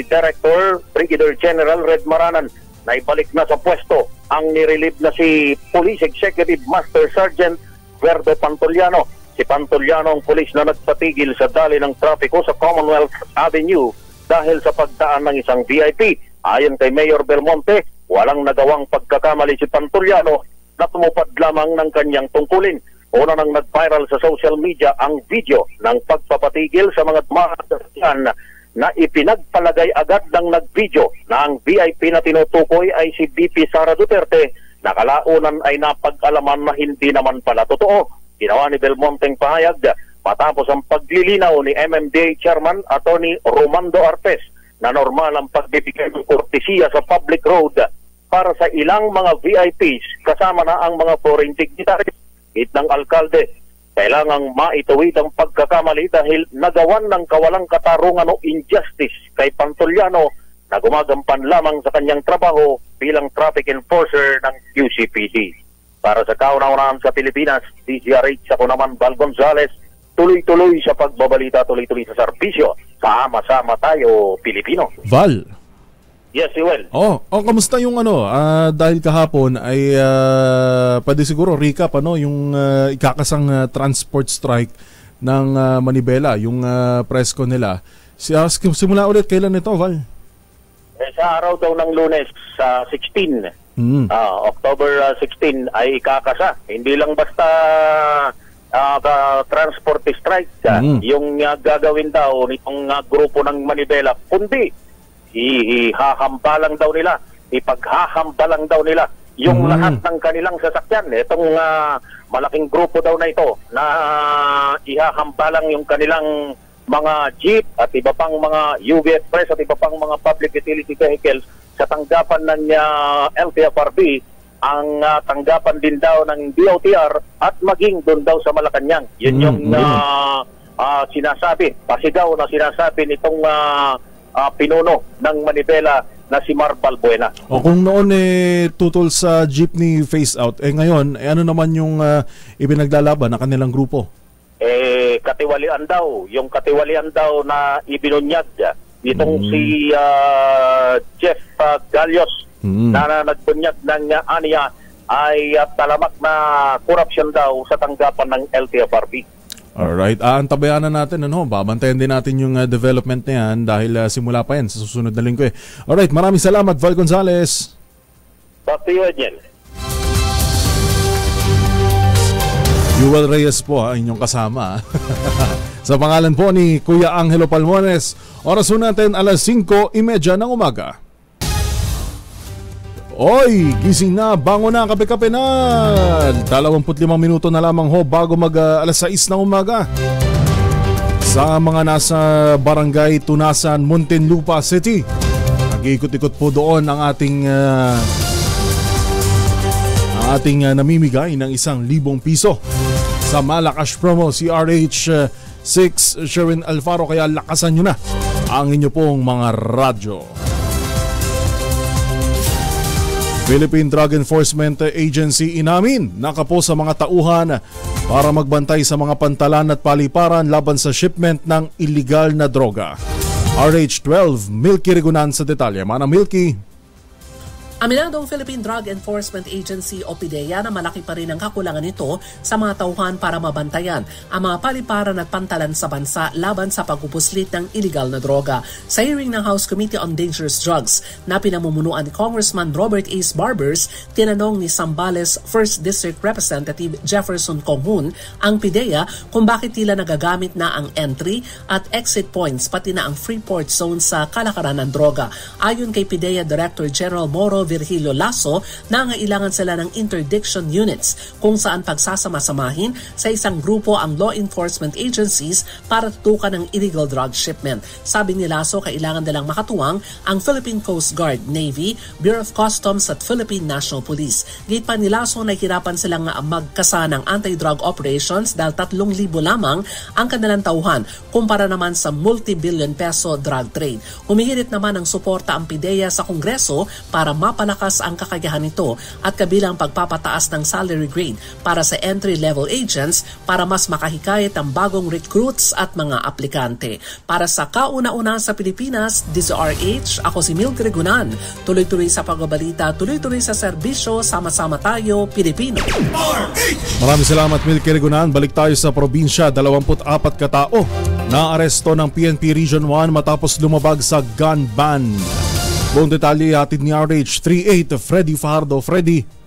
Director Brigadier General Red Maranan na ibalik na sa pwesto ang nirelieve na si Police Executive Master Sergeant Verdo Pantoliano. Si Pantoliano ang pulis na nagpatigil sa dali ng trapiko sa Commonwealth Avenue dahil sa pagdaan ng isang VIP. Ayon kay Mayor Belmonte, walang nagawang pagkakamali si Pantoliano na tumupad lamang ng kanyang tungkulin. Una nang nag-viral sa social media ang video ng pagpapatigil sa mga dumaan na ipinagpalagay agad ng nag-video na ang VIP na tinutukoy ay si BP Sara Duterte na kalaunan ay napag-alaman na hindi naman pala totoo. Ginawa ni Belmonteng pahayag matapos ang paglilinaw ni MMDA Chairman Attorney Romando Artes na normal ang pagbibigay ng kortesiya sa public road para sa ilang mga VIPs kasama na ang mga foreign dignitaries. Ng alkalde, kailangang maituwid ang pagkakamali dahil nagawan ng kawalang katarungan o injustice kay Pantoliano na gumagampan lamang sa kanyang trabaho bilang traffic enforcer ng QCPD. Para sa kauna-unahan sa Pilipinas, DZRH, ako naman Val Gonzales, tuloy-tuloy sa pagbabalita, tuloy-tuloy sa serbisyo. Sama-sama tayo, Pilipino. Val. Yes, Yuel. Kamusta yung dahil kahapon ay pwede siguro recap yung ikakasang transport strike ng Manibela, yung presko nila. Simula ulit kailan ito, Val? Sa araw daw ng Lunes sa 16. October 16 ay ikakasa. Hindi lang basta transport strike yung gagawin daw nitong grupo ng Manibela, kundi ihahambalang daw nila, ipaghahambalang daw nila yung lahat ng kanilang sasakyan. Itong malaking grupo daw na ito na ihahambalang yung kanilang mga jeep at iba pang mga UV Express at iba pang mga public utility vehicles sa tanggapan ng LTFRB, ang tanggapan din daw ng DOTR at maging doon daw sa Malacanang. Yun yung sinasabi, pasigaw na sinasabi nitong pinuno ng Manibela na si Mar Balbuena. Kung noon tutol sa jeepney phase out, ngayon ano naman yung ipinaglalaban na kanilang grupo? Katiwalian daw, yung katiwalian daw na ibinunyag itong si Jeff Galios na nagbunyag ng aniya ay talamak na corruption daw sa tanggapan ng LTFRB. Alright, antabayan na natin, babantayan din natin yung development na yan dahil simula pa yan sa susunod na linggo. Alright, maraming salamat, Val Gonzales. Back to you, Edgen. Yuel Reyes po, inyong kasama. Sa pangalan po ni Kuya Angelo Palmones, oras po natin 5:30 ng umaga. Oy, gising na, bango na, kape-kape na. 25 minuto na lamang bago alas 6 ng umaga. Sa mga nasa Barangay Tunasan, Muntinlupa City, nag-iikot-ikot po doon ang ating namimigay ng 1,000 piso sa Malacash promo CRH 6 Sherwin Alfaro, kaya lakasan nyo na ang inyo pong mga radyo. Philippine Drug Enforcement Agency inamin nakapo sa mga tauhan para magbantay sa mga pantalan at paliparan laban sa shipment ng illegal na droga. RH12, Milky Rigunan sa detalye. Mana Milky. Aminadong Philippine Drug Enforcement Agency o PDEA na malaki pa rin ang kakulangan nito sa mga tauhan para mabantayan ang mga paliparan at pantalan sa bansa laban sa pagpupuslit ng illegal na droga. Sa hearing ng House Committee on Dangerous Drugs na pinamumunuan ni Congressman Robert Ace Barbers, tinanong ni Zambales 1st District Representative Jefferson Conghun ang PDEA kung bakit tila nagagamit na ang entry at exit points pati na ang free port zone sa kalakaran ng droga. Ayon kay PDEA Director General Moro Virgilio Lasso, nangailangan sila ng interdiction units kung saan pagsasama-samahin sa isang grupo ang law enforcement agencies para tutukan ng illegal drug shipment. Sabi ni Lasso, kailangan nilang makatuwang ang Philippine Coast Guard, Navy, Bureau of Customs at Philippine National Police. Gate pa ni Lasso, nahihirapan silang magkasa ng anti-drug operations dahil 3,000 lamang ang kanilang tauhan kumpara naman sa multi-billion peso drug trade. Humihirit naman ng suporta ang PDEA sa Kongreso para mapalakas ang kakayahan nito at kabilang pagpapataas ng salary grade para sa entry-level agents para mas makahikayat ang bagong recruits at mga aplikante. Para sa kauna-una sa Pilipinas, DZRH, ako si Mildred Gunan. Tuloy-tuloy sa pagbabalita, tuloy-tuloy sa serbisyo, sama-sama tayo, Pilipino. Maraming salamat, Mildred Gunan. Balik tayo sa probinsya. 24 katao na aresto ng PNP Region 1 matapos lumabag sa gun ban. Buong detalye hatid ni RH38 Freddy Fajardo. Freddy.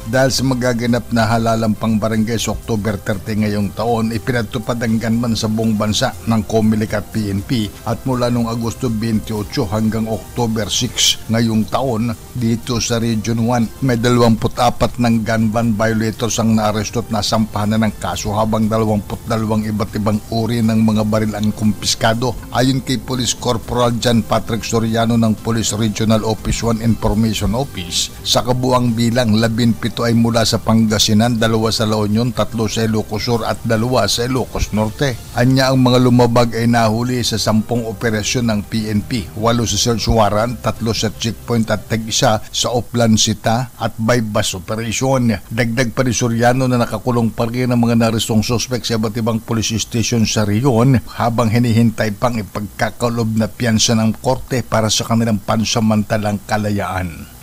Dahil sa magaganap na halalang pang barangay sa October 30 ngayong taon, ipinatupad ang gunman sa buong bansa ng COMELEC at PNP at mula noong Agosto 28 hanggang October 6 ngayong taon dito sa Region 1, may 24 ng gun ban violators ang naaresto at nasampahan na ng kaso habang 22 iba't ibang uri ng mga baril ang kumpiskado. Ayon kay Police Corporal John Patrick Soriano ng Police Regional Office 1 Information Office, sa kabuang bilang 17 ay mula sa Pangasinan, 2 sa La Union, 3 sa Ilocos Sur at 2 sa Ilocos Norte. Anya ang mga lumabag ay nahuli sa 10 operasyon ng PNP, 8 sa search warrant, 3 sa checkpoint at tag-isa sa Oplan Sita at bypass operation. Dagdag pa ni Soriano na nakakulong pa rin ang mga narestong suspect sa iba't ibang police station sa riyon habang hinihintay pang ipagkakalob na piyansa ng korte para sa kanilang pansamantalang kalayaan.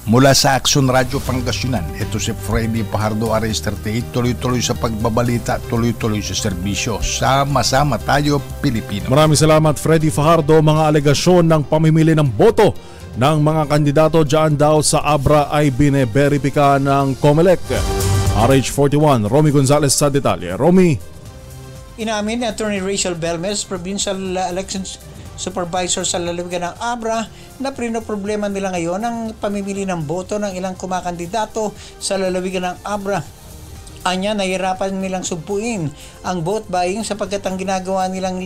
Mula sa Action Radio Pangasinan, ito si Freddy Fajardo, RH38, tuloy-tuloy sa pagbabalita, tuloy-tuloy sa serbisyo. Sama-sama tayo, Pilipino. Maraming salamat, Freddy Fajardo. Mga alegasyon ng pamimili ng boto ng mga kandidato dyan daw sa Abra ay bine-verifika ng COMELEC. RH41, Romy Gonzalez sa detalye. Romy. Inamin ni Attorney Rachel Belmes, Provincial Elections Supervisor sa lalawigan ng Abra, na problema nila ngayon ang pamimili ng boto ng ilang kumakandidato sa lalawigan ng Abra. Anya, nahirapan nilang sumpuin ang vote buying sapagkat ang ginagawa nilang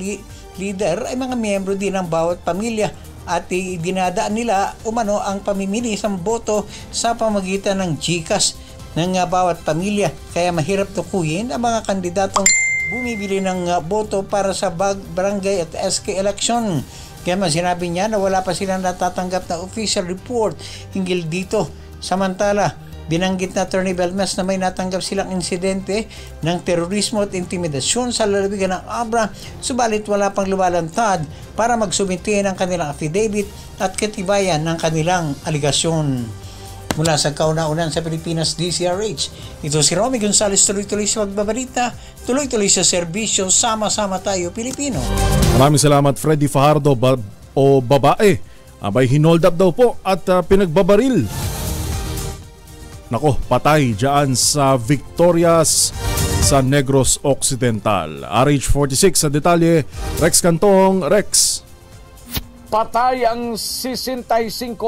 leader ay mga miyembro din ng bawat pamilya at dinadaan nila umano ang pamimili ng boto sa pamagitan ng GCash ng bawat pamilya. Kaya mahirap tukuyin ang mga kandidatong bumibili ng boto para sa barangay at SK election. Kaya sinabi niya na wala pa silang natatanggap na official report hinggil dito. Samantala, binanggit na Attorney Belmes na may natanggap silang insidente ng terorismo at intimidasyon sa lalawigan ng Abra, subalit wala pang lumalantad para magsumite ng kanilang affidavit at katibayan ng kanilang aligasyon. Mula sa kauna-unan sa Pilipinas, DZRH, ito si Romy Gonzalez, tuloy-tuloy sa pagbabalita, tuloy-tuloy sa serbisyo, sama-sama tayo, Pilipino. Maraming salamat, Freddy Fajardo. Babae, abay hinold up daw po at pinagbabaril. Nako, patay dyan sa Victorias sa Negros Occidental. RH46 sa detalye, Rex Cantong. Rex. Patay ang 65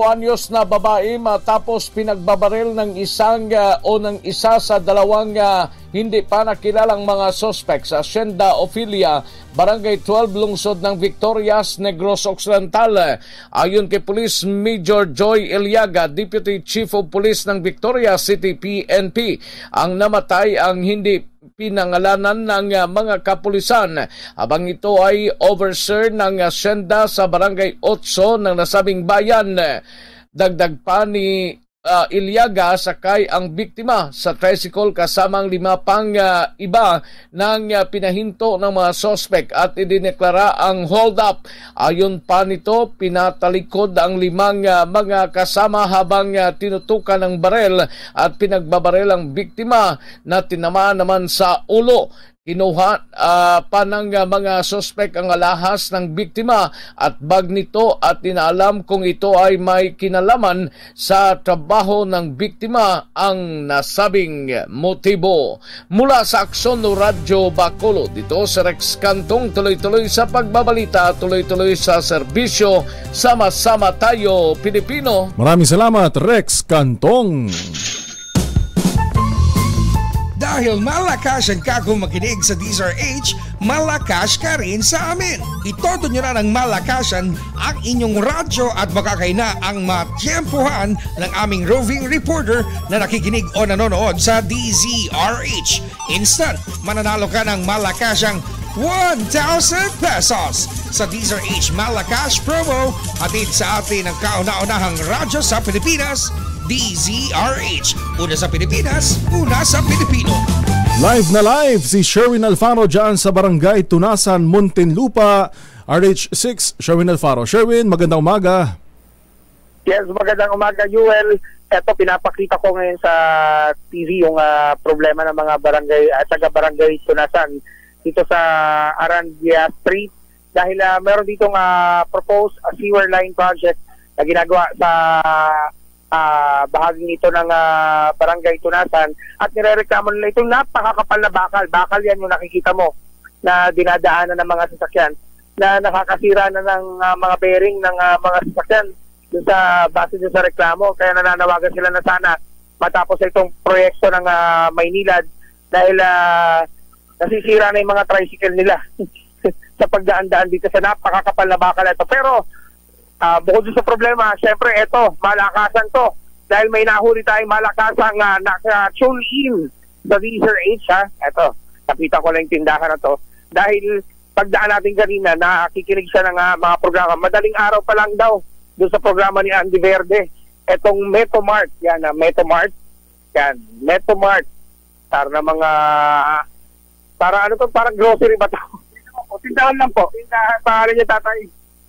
anyos na babae matapos pinagbabaril ng isa sa dalawang hindi pa nakilalang mga suspect sa Hacienda Ofilia, Barangay 12, lungsod ng Victorias, Negros Occidental. Ayon kay Police Major Joy Eliaga, Deputy Chief of Police ng Victorias City PNP, ang namatay ang hindi pinangalanan ng mga kapulisan habang ito ay overseer ng Hacienda sa Barangay 8 ng nasabing bayan. Dagdag pa ni Iliaga, sakay ang biktima sa tricycle kasamang 5 pang iba ng pinahinto ng mga suspect at idineklara ang hold up. Ayon pa nito, pinatalikod ang 5 mga kasama habang tinutukan ng barel at pinagbabarel ang biktima na tinamaan naman sa ulo. Kinuha pa ng mga suspect ang alahas ng biktima at bag nito at inaalam kung ito ay may kinalaman sa trabaho ng biktima ang nasabing motibo. Mula sa Aksyon Radyo Bacolod, dito sa Rex Cantong, tuloy-tuloy sa pagbabalita, tuloy-tuloy sa serbisyo, sama-sama tayo, Pilipino. Maraming salamat, Rex Cantong. Dahil malakas ang kakong makinig sa DZRH, malakas ka rin sa amin. Itodo nyo na ng malakasan ang inyong radyo at makakaina ang matyempohan ng aming roving reporter na nakikinig o nanonood sa DZRH. Instant, mananalo ka ng malakasang 1,000 pesos. sa DZRH Malacash promo. Hatid sa atin ang kauna-unahang radyo sa Pilipinas, DZRH. Una sa Pilipinas, una sa Pilipino. Live na live si Sherwin Alfaro dyan sa Barangay Tunasan, Muntinlupa. RH6, Sherwin Alfaro. Sherwin, magandang umaga. Yes, magandang umaga, Yuel. Ito, pinapakita ko ngayon sa TV yung problema ng mga barangay at taga-barangay Tunasan dito sa Arandia Street. Dahil meron ditong proposed sewer line project na ginagawa sa bahaging ito ng barangay Tunasan at nirereklamo nila itong napakakapal na bakal. Bakal yan yung nakikita mo na dinadaanan ng mga sasakyan na nakakasira na ng mga bearing ng mga sasakyan dun sa base dun sa reklamo. Kaya nananawagan sila na sana matapos itong proyekto ng Maynilad dahil nasisira na yung mga tricycle nila sa pagdaan-daan dito sa napakakapal na bakal ito. Pero bukod sa problema, syempre ito, malakasan to. Dahil may nahuli tayong malakasang naka-tune in sa DZRH ha. Ito, nakita ko lang yung tindahan na to. Dahil pagdaan natin kanina, nakikinig siya ng mga programa. Madaling araw pa lang daw doon sa programa ni Andy Verde. Etong Metomart, yan Metomart. Yan, Metomart. Para mga, parang grocery ba ito? Tindahan lang po. Tindahan, pangalan niya tatay,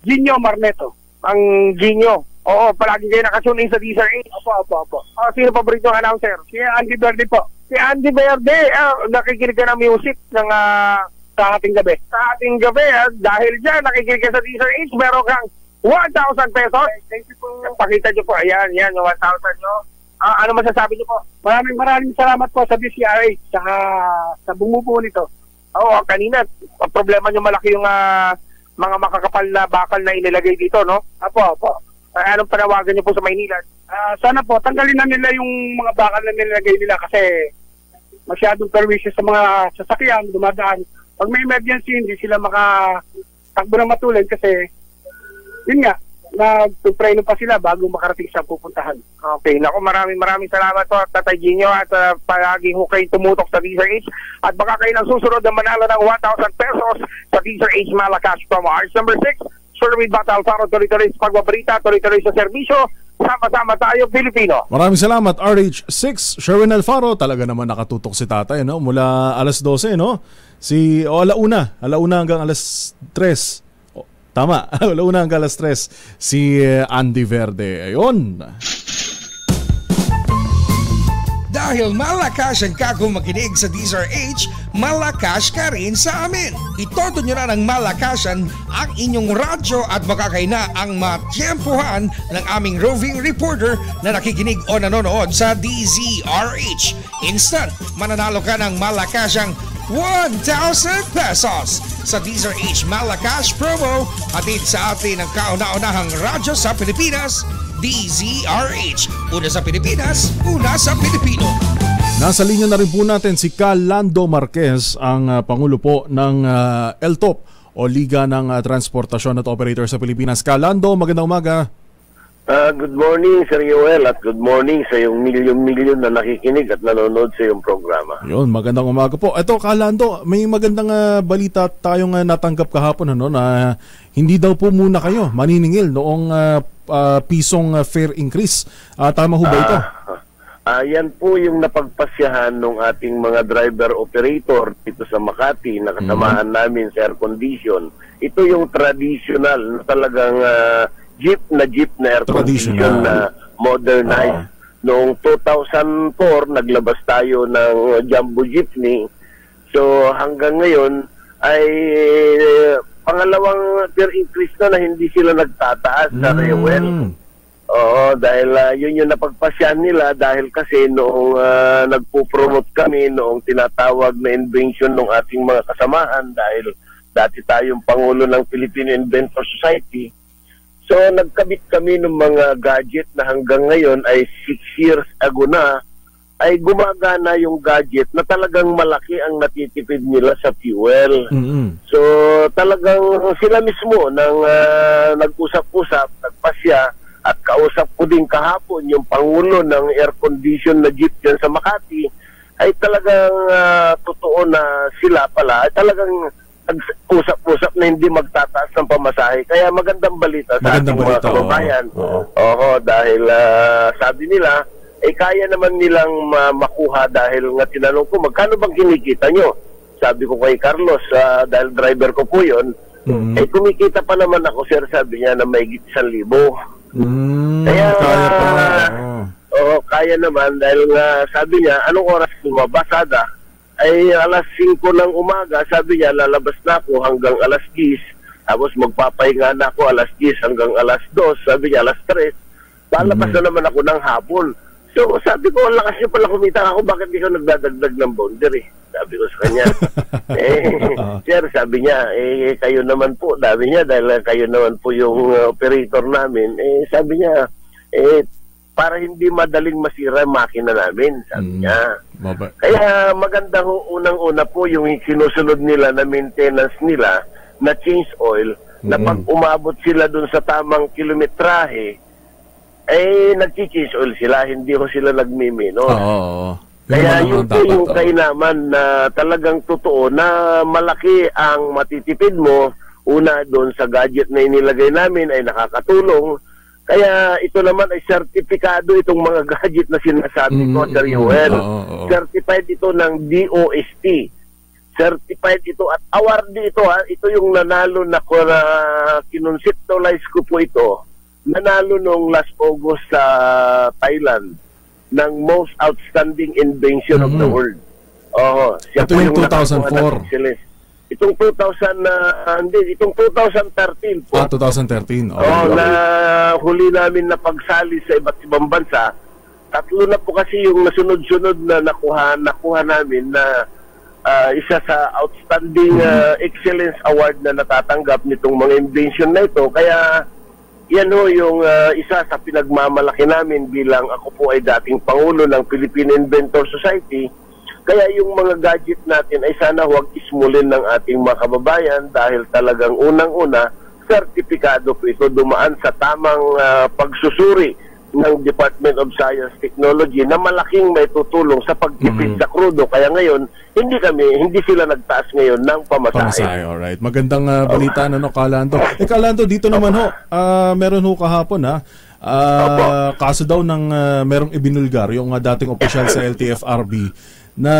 Ginyo Marneto. Ang Ginyo. Oo, palagi kayo nakasunin sa DZRH. Opo. Sino paborito ang announcer? Si Andy Verde po. Si Andy Verde, nakikinig ka ng music ng sa ating gabi. Sa ating gabi, dahil dyan, nakikinig ka sa DZRH, meron kang 1,000 pesos. Thank you po. Pakita nyo po. Ayan, yung 1,000 nyo. Ano masasabi nyo po? Maraming salamat po sa DZRH sa bumubuo nito. Oo, kanina, ang problema nyo malaki yung mga makakapal na bakal na inilagay dito, no? Apo. Anong panawagan nyo po sa Maynila? Sana po, tanggalin na nila yung mga bakal na nilagay nila kasi masyadong perwisyo sa mga sasakyan, dumadaan. Pag may emergency, hindi sila makatakbo na matulad kasi yun nga, nagtupreno pa sila bago makarating sa pupuntahan. Okay, naku, maraming salamat po Tatay Ginyo at palaging hukay tumutok sa DZRH at baka kayo nang susunod na manalo ng 1,000 pesos sa DZRH Malacash promo. Ours number 6, Sherwin Bata Alfaro, tuloy-tuloy sa pagbabalita, tuloy-tuloy sa serbisyo, sama-sama tayo Pilipino. Maraming salamat RH6, Sherwin Alfaro. Talaga naman nakatutok si tatay, no? Mula alas 12, no? Alauna hanggang alas 3. Tama, alauna hanggang alas 3 si Andy Verde. Ayun. Dahil malakas ang kako makinig sa DZRH, malakas ka rin sa amin. Itodo nyo na ng malakasan ang inyong radyo at makakaina ang matiyempuhan ng aming roving reporter na nakikinig o nanonood sa DZRH. Instant, mananalo ka ng malakasang 1,000 pesos sa DZRH Malacash promo. Hatid sa atin ang kauna-unahang radyo sa Pilipinas, DZRH. Una sa Pilipinas, una sa Pilipino. Nasa linya na rin po natin si Lando Marquez, ang Pangulo po ng LTOP o Liga ng Transportasyon at Operator sa Pilipinas. Lando, magandang umaga. Good morning, Sir Yoel, at good morning sa yung milyon-milyon na nakikinig at nanonood sa iyong programa. Yun, magandang umaga po. Ito, Lando, may magandang balita tayong natanggap kahapon na hindi daw po muna kayo maniningil noong pisong fare increase. Tama ho ba ito? Yan po yung napagpasyahan ng ating mga driver-operator dito sa Makati na kasamahan namin sa air condition. Ito yung traditional na talagang jeep na air condition na modernized. Noong 2004, naglabas tayo ng jumbo jeepney. So hanggang ngayon ay pangalawang fare increase na hindi sila nagtataas sa Rewel. Oo, dahil yun yung napagpasyahan nila dahil kasi noong nagpo-promote kami, noong tinatawag na invention ng ating mga kasamahan dahil dati tayong Pangulo ng Philippine Inventor Society. So nagkabit kami ng mga gadget na hanggang ngayon ay 6 years ago na ay gumagana yung gadget na talagang malaki ang natitipid nila sa fuel. So talagang sila mismo nang nag-usap-usap, nagpasya at kausap ko din kahapon yung Pangulo ng air condition na jeep dyan sa Makati ay talagang totoo na sila pala ay talagang usap-usap na hindi magtataas ng pamasahe. Kaya magandang balita sa ating mga kababayan. Oo, dahil sabi nila, kaya naman nilang makuha dahil nga tinanong ko, magkano bang kinikita nyo? Sabi ko kay Carlos, dahil driver ko po yun, kumikita pa naman ako, sir, sabi niya na may 1,000. Kaya kaya naman dahil nga sabi niya, anong oras lumabasada? Ay alas 5 ng umaga, sabi niya, lalabas na ako hanggang alas 10, tapos magpapahinga na ako alas 10 hanggang alas 2, sabi niya alas 3, lalabas na naman ako ng hapon. So sabi ko, ang lakas niyo pala kumita ako, bakit di ka nagdadagdag ng boundary? Sabi ko sa kanya. Sir, sabi niya, kayo naman po, sabi niya, dahil kayo naman po yung operator namin, sabi niya, para hindi madaling masira yung makina namin, sabi niya. Kaya maganda unang-una po yung sinusunod nila na maintenance nila na change oil, na pag umabot sila dun sa tamang kilometrahe, nag-change oil sila, hindi ko sila nagmimino. Kaya yun po yung kainaman na talagang totoo na malaki ang matitipid mo. Una, doon sa gadget na inilagay namin ay nakakatulong. Kaya ito naman ay sertifikado itong mga gadget na sinasabi ko, Sir Yuel. Certified ito ng DOST. Certified ito at awardee ito. Ito yung nanalo na kinonseptualize ko po ito. Nanalo nung last August sa Thailand ng most outstanding invention of the world. Siya ito yung 2004. Itong 2013 po. 2013. Na huli namin na pagsali sa iba't ibang bansa. Tatlo na po kasi yung nasunod-sunod na nakuha namin na isa sa outstanding excellence award na natatanggap nitong mga invention na ito. Kaya yan ho yung isa sa pinagmamalaki namin bilang ako po ay dating Pangulo ng Philippine Inventor Society. Kaya yung mga gadget natin ay sana huwag ismulin ng ating mga kababayan dahil talagang unang-una, sertipikado po ito dumaan sa tamang pagsusuri ng Department of Science Technology na malaking may tutulong sa pagtipid sa krudo. Kaya ngayon, hindi sila nagtaas ngayon ng pamasahe. Alright. Magandang balita Kalando. Kalando, dito naman meron kahapon kaso daw ng merong ibinulgar yung dating opisyal sa LTFRB na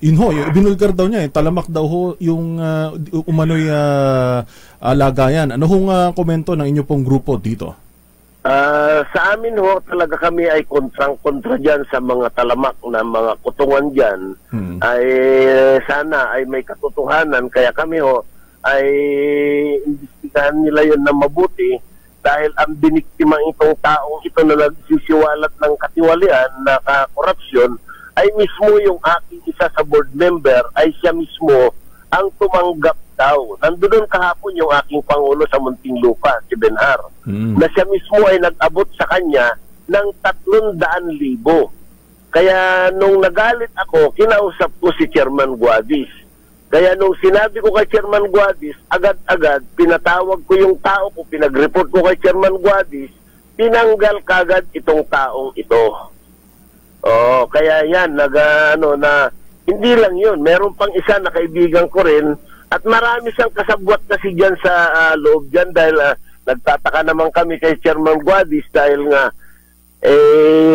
yung ibinulgar daw niya talamak daw yung umano'y lagayan. Ano hong komento ng inyo pong grupo dito? Sa amin talaga kami ay kontrang-kontra dyan sa mga talamak na mga kutungan dyan. Ay sana ay may katotohanan, kaya kami ay imbestigahan nila yun na mabuti dahil ang biniktimang itong taong ito na nagsisiwalat ng katiwalian na korupsyon ay mismo yung aking isa sa board member, ay siya mismo ang tumanggap daw. Nandoon kahapon yung aking Pangulo sa Muntinlupa, si Benhar, na siya mismo ay nag-abot sa kanya ng 300,000. Kaya nung nagalit ako, kinausap ko si Chairman Guadis. Kaya nung sinabi ko kay Chairman Guadis, agad-agad pinatawag ko yung tao ko, pinag-report ko kay Chairman Guadis, tinanggal kagad itong taong ito. Kaya yan, hindi lang yun. Meron pang isa na kaibigan ko rin at marami siyang kasabwat kasi dyan sa loob dyan dahil nagtataka naman kami kay Chairman Guadis dahil nga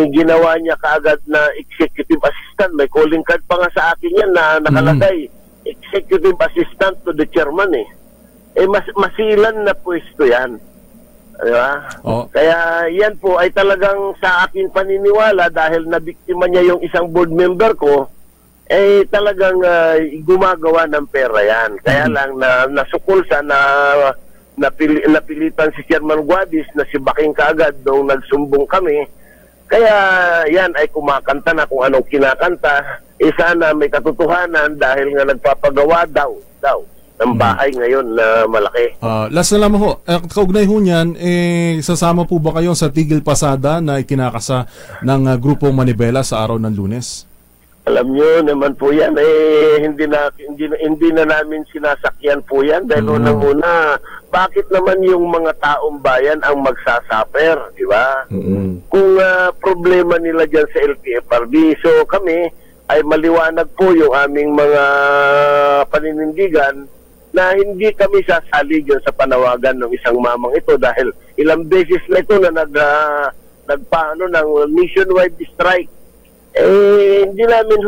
ginawa niya kaagad na executive assistant. May calling card pa nga sa akin yan na nakalagay executive assistant to the chairman masilan na pwesto yan. Diba? Kaya yan po ay talagang sa akin paniniwala dahil nabiktima niya yung isang board member ko, talagang gumagawa ng pera yan. Kaya lang nasukol sa napilitan si Chairman Guadis na si Baking kaagad nung nagsumbong kami. Kaya yan ay kumakanta na kung anong kinakanta. Sana may katotohanan dahil nga nagpapagawa daw ng bahay ngayon na malaki. Last na lamang kaugnay niyan, sasama po ba kayo sa tigil pasada na ikinakasa ng Grupo Manibela sa araw ng Lunes? Alam nyo naman po yan, hindi na namin sinasakyan po yan dahil unang-una, bakit naman yung mga taong bayan ang magsasaper, di ba? Kung problema nila dyan sa LTFRB, so kami ay maliwanag po yung aming mga paninindigan na hindi kami sasali dyan sa panawagan ng isang mamang ito dahil ilang beses na ito na nagpaano ng nationwide strike. Hindi namin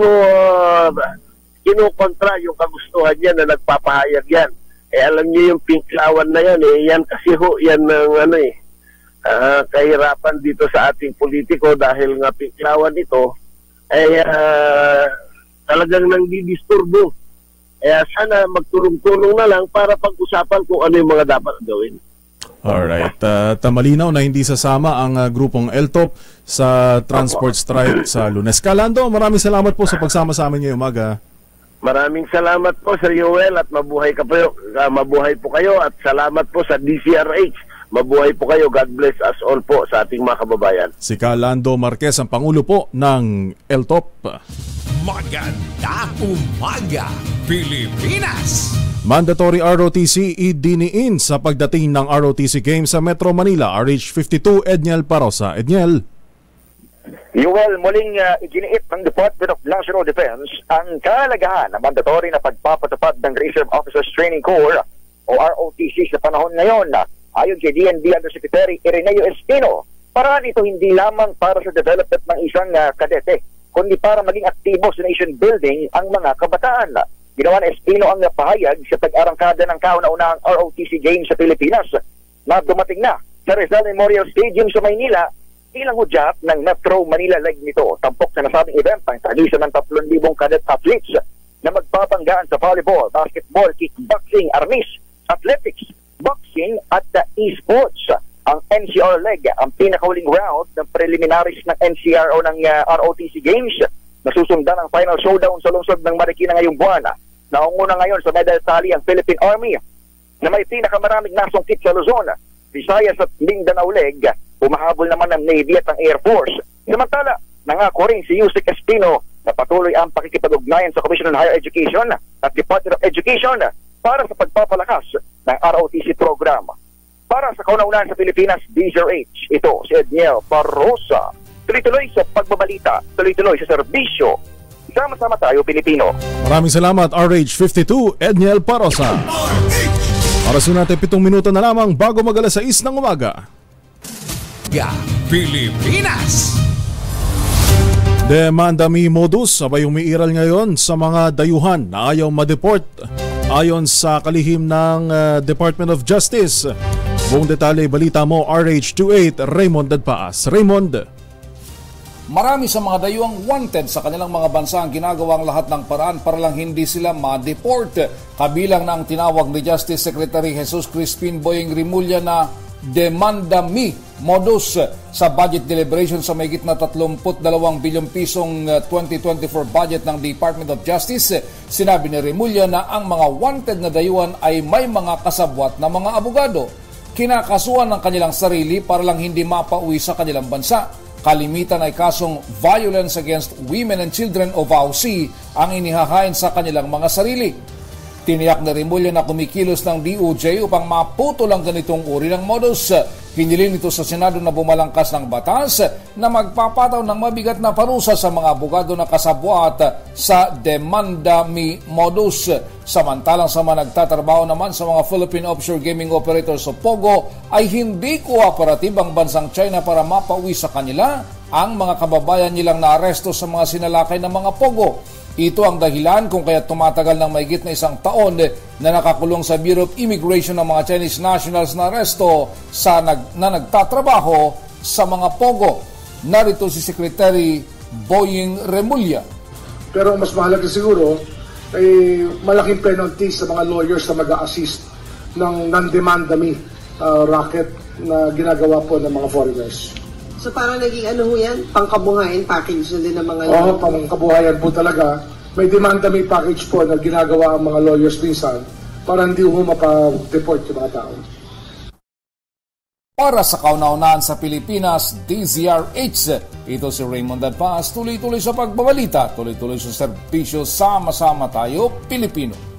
kinukontra yung kagustuhan niya na nagpapahayag yan. Alam niyo yung pinklawan na yan, yan kasi yan ng kahirapan dito sa ating politiko dahil nga pinklawan ito talagang nangdidisturbo. Sana magtulong-tulong na lang para pag-usapan kung ano yung mga dapat gawin. Alright. Malinaw na hindi sasama ang grupong LTOP sa transport strike sa Lunes. Kalando, maraming salamat po sa pagsama sa amin ngayong umaga. Maraming salamat po Sir Joel at mabuhay po kayo at salamat po sa DCRH. Mabuhay po kayo. God bless us all po sa ating mga kababayan. Si Kalando Marquez, ang Pangulo po ng LTOP. Magandang umaga, Pilipinas! Mandatory ROTC idiniin sa pagdating ng ROTC Games sa Metro Manila. RH52, Edniel Parosa. Edniel. Yuel, muling iginiit ng Department of National Defense ang kahalagahan ng mandatory na pagpapatupad ng Reserve Officers Training Corps o ROTC sa panahon ngayon. Ayon kay DND Undersecretary Ireneo Espino, paraan ito hindi lamang para sa development ng isang kadete, kundi para maging aktibo sa nation building ang mga kabataan. Ginawa ni Espino ang pahayag sa pag-arangkada ng kauna-unahang ROTC Games sa Pilipinas na dumating na sa Rizal Memorial Stadium sa Maynila ilang hudyat ng Metro Manila leg nito. Tampok sa nasabing event ang tagisan ng 3,000 cadet athletes na magpapanggaan sa volleyball, basketball, kickboxing, armis, athletics, boxing at e-sports. Ang NCR leg, ang pinakahuling round ng preliminaries ng NCR o ng ROTC Games na susundan ang final showdown sa lungsod ng Marikina ngayong buwan. Naunguna ngayon sa medal tally ang Philippine Army na may pinakamaraming nasungkit sa Luzon, Visayas at Mindanao leg. Umahabol naman ng Navy at ang Air Force. Samantala, nangako rin si Yusek Espino na patuloy ang pakikipag-ugnayan sa Commission on Higher Education at Department of Education para sa pagpapalakas ng ROTC program. Para sa kauna-unahan sa Pilipinas, DZRH, ito si Edniel Parosa. Tuloy-tuloy sa pagbabalita, tuloy-tuloy sa serbisyo. Sama-sama tayo, Pilipino. Maraming salamat, RH52, Edniel Parosa. Para sa natin 7 minuto na lamang bago mag-alas 6 ng umaga. Pilipinas. Demanda mi modus sabay umiiral ngayon sa mga dayuhan na ayaw ma-deport ayon sa kalihim ng Department of Justice. Buong detalye balita mo RH28 Raymond Dadpaas. Raymond. Marami sa mga dayuhang wanted sa kanilang mga bansa ang ginagawang lahat ng paraan para lang hindi sila ma-deport. Kabilang na ang tinawag ni Justice Secretary Jesus Crispin Boyeng Rimulya na demanda mi modus sa budget deliberation sa mahigit na 32 bilyong pisong 2024 budget ng Department of Justice. Sinabi ni Rimulya na ang mga wanted na dayuhan ay may mga kasabwat na mga abogado. Kinakasuhan ng kanilang sarili para lang hindi mapauwi sa kanilang bansa. Kalimitan ay kasong violence against women and children o VAUC ang inihahain sa kanilang mga sarili. Tiniyak na Rimulya na kumikilos ng DOJ upang maputol ang ganitong uri ng modus. Hinilin ito sa Senado na bumalangkas ng batas na magpapataw ng mabigat na parusa sa mga abogado na kasabwat sa demanda mi modus. Samantalang sa mga nagtatrabaho naman sa mga Philippine Offshore Gaming Operators o POGO ay hindi kooperative ang bansang China para mapauwi sa kanila ang mga kababayan nilang naaresto sa mga sinalakay ng mga POGO. Ito ang dahilan kung kaya tumatagal ng mahigit na 1 taon na nakakulong sa Bureau of Immigration ng mga Chinese nationals na aresto na nagtatrabaho sa mga POGO. Narito si Secretary Boyeng Rimulya. Pero mas mahalaga siguro ay malaking penalty sa mga lawyers na mag-a-assist ng non-demandami racket na ginagawa po ng mga foreigners. So parang naging ano ho yan? Pangkabuhayan package na din ng mga Oo, pangkabuhayan po talaga. May demandami package po na ginagawa ang mga lawyers minsan para hindi ho mapa-deport yung mga tao. Para sa kauna-unahan sa Pilipinas, DZRH. Ito si Raymond Dadpaas. Tuloy-tuloy sa pagbabalita, tuloy-tuloy sa serbisyo. Sama-sama tayo, Pilipino.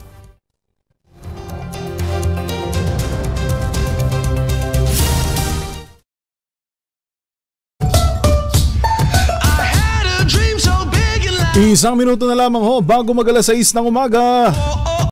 Isang minuto na lamang ho bago mag-alas 6 ng umaga.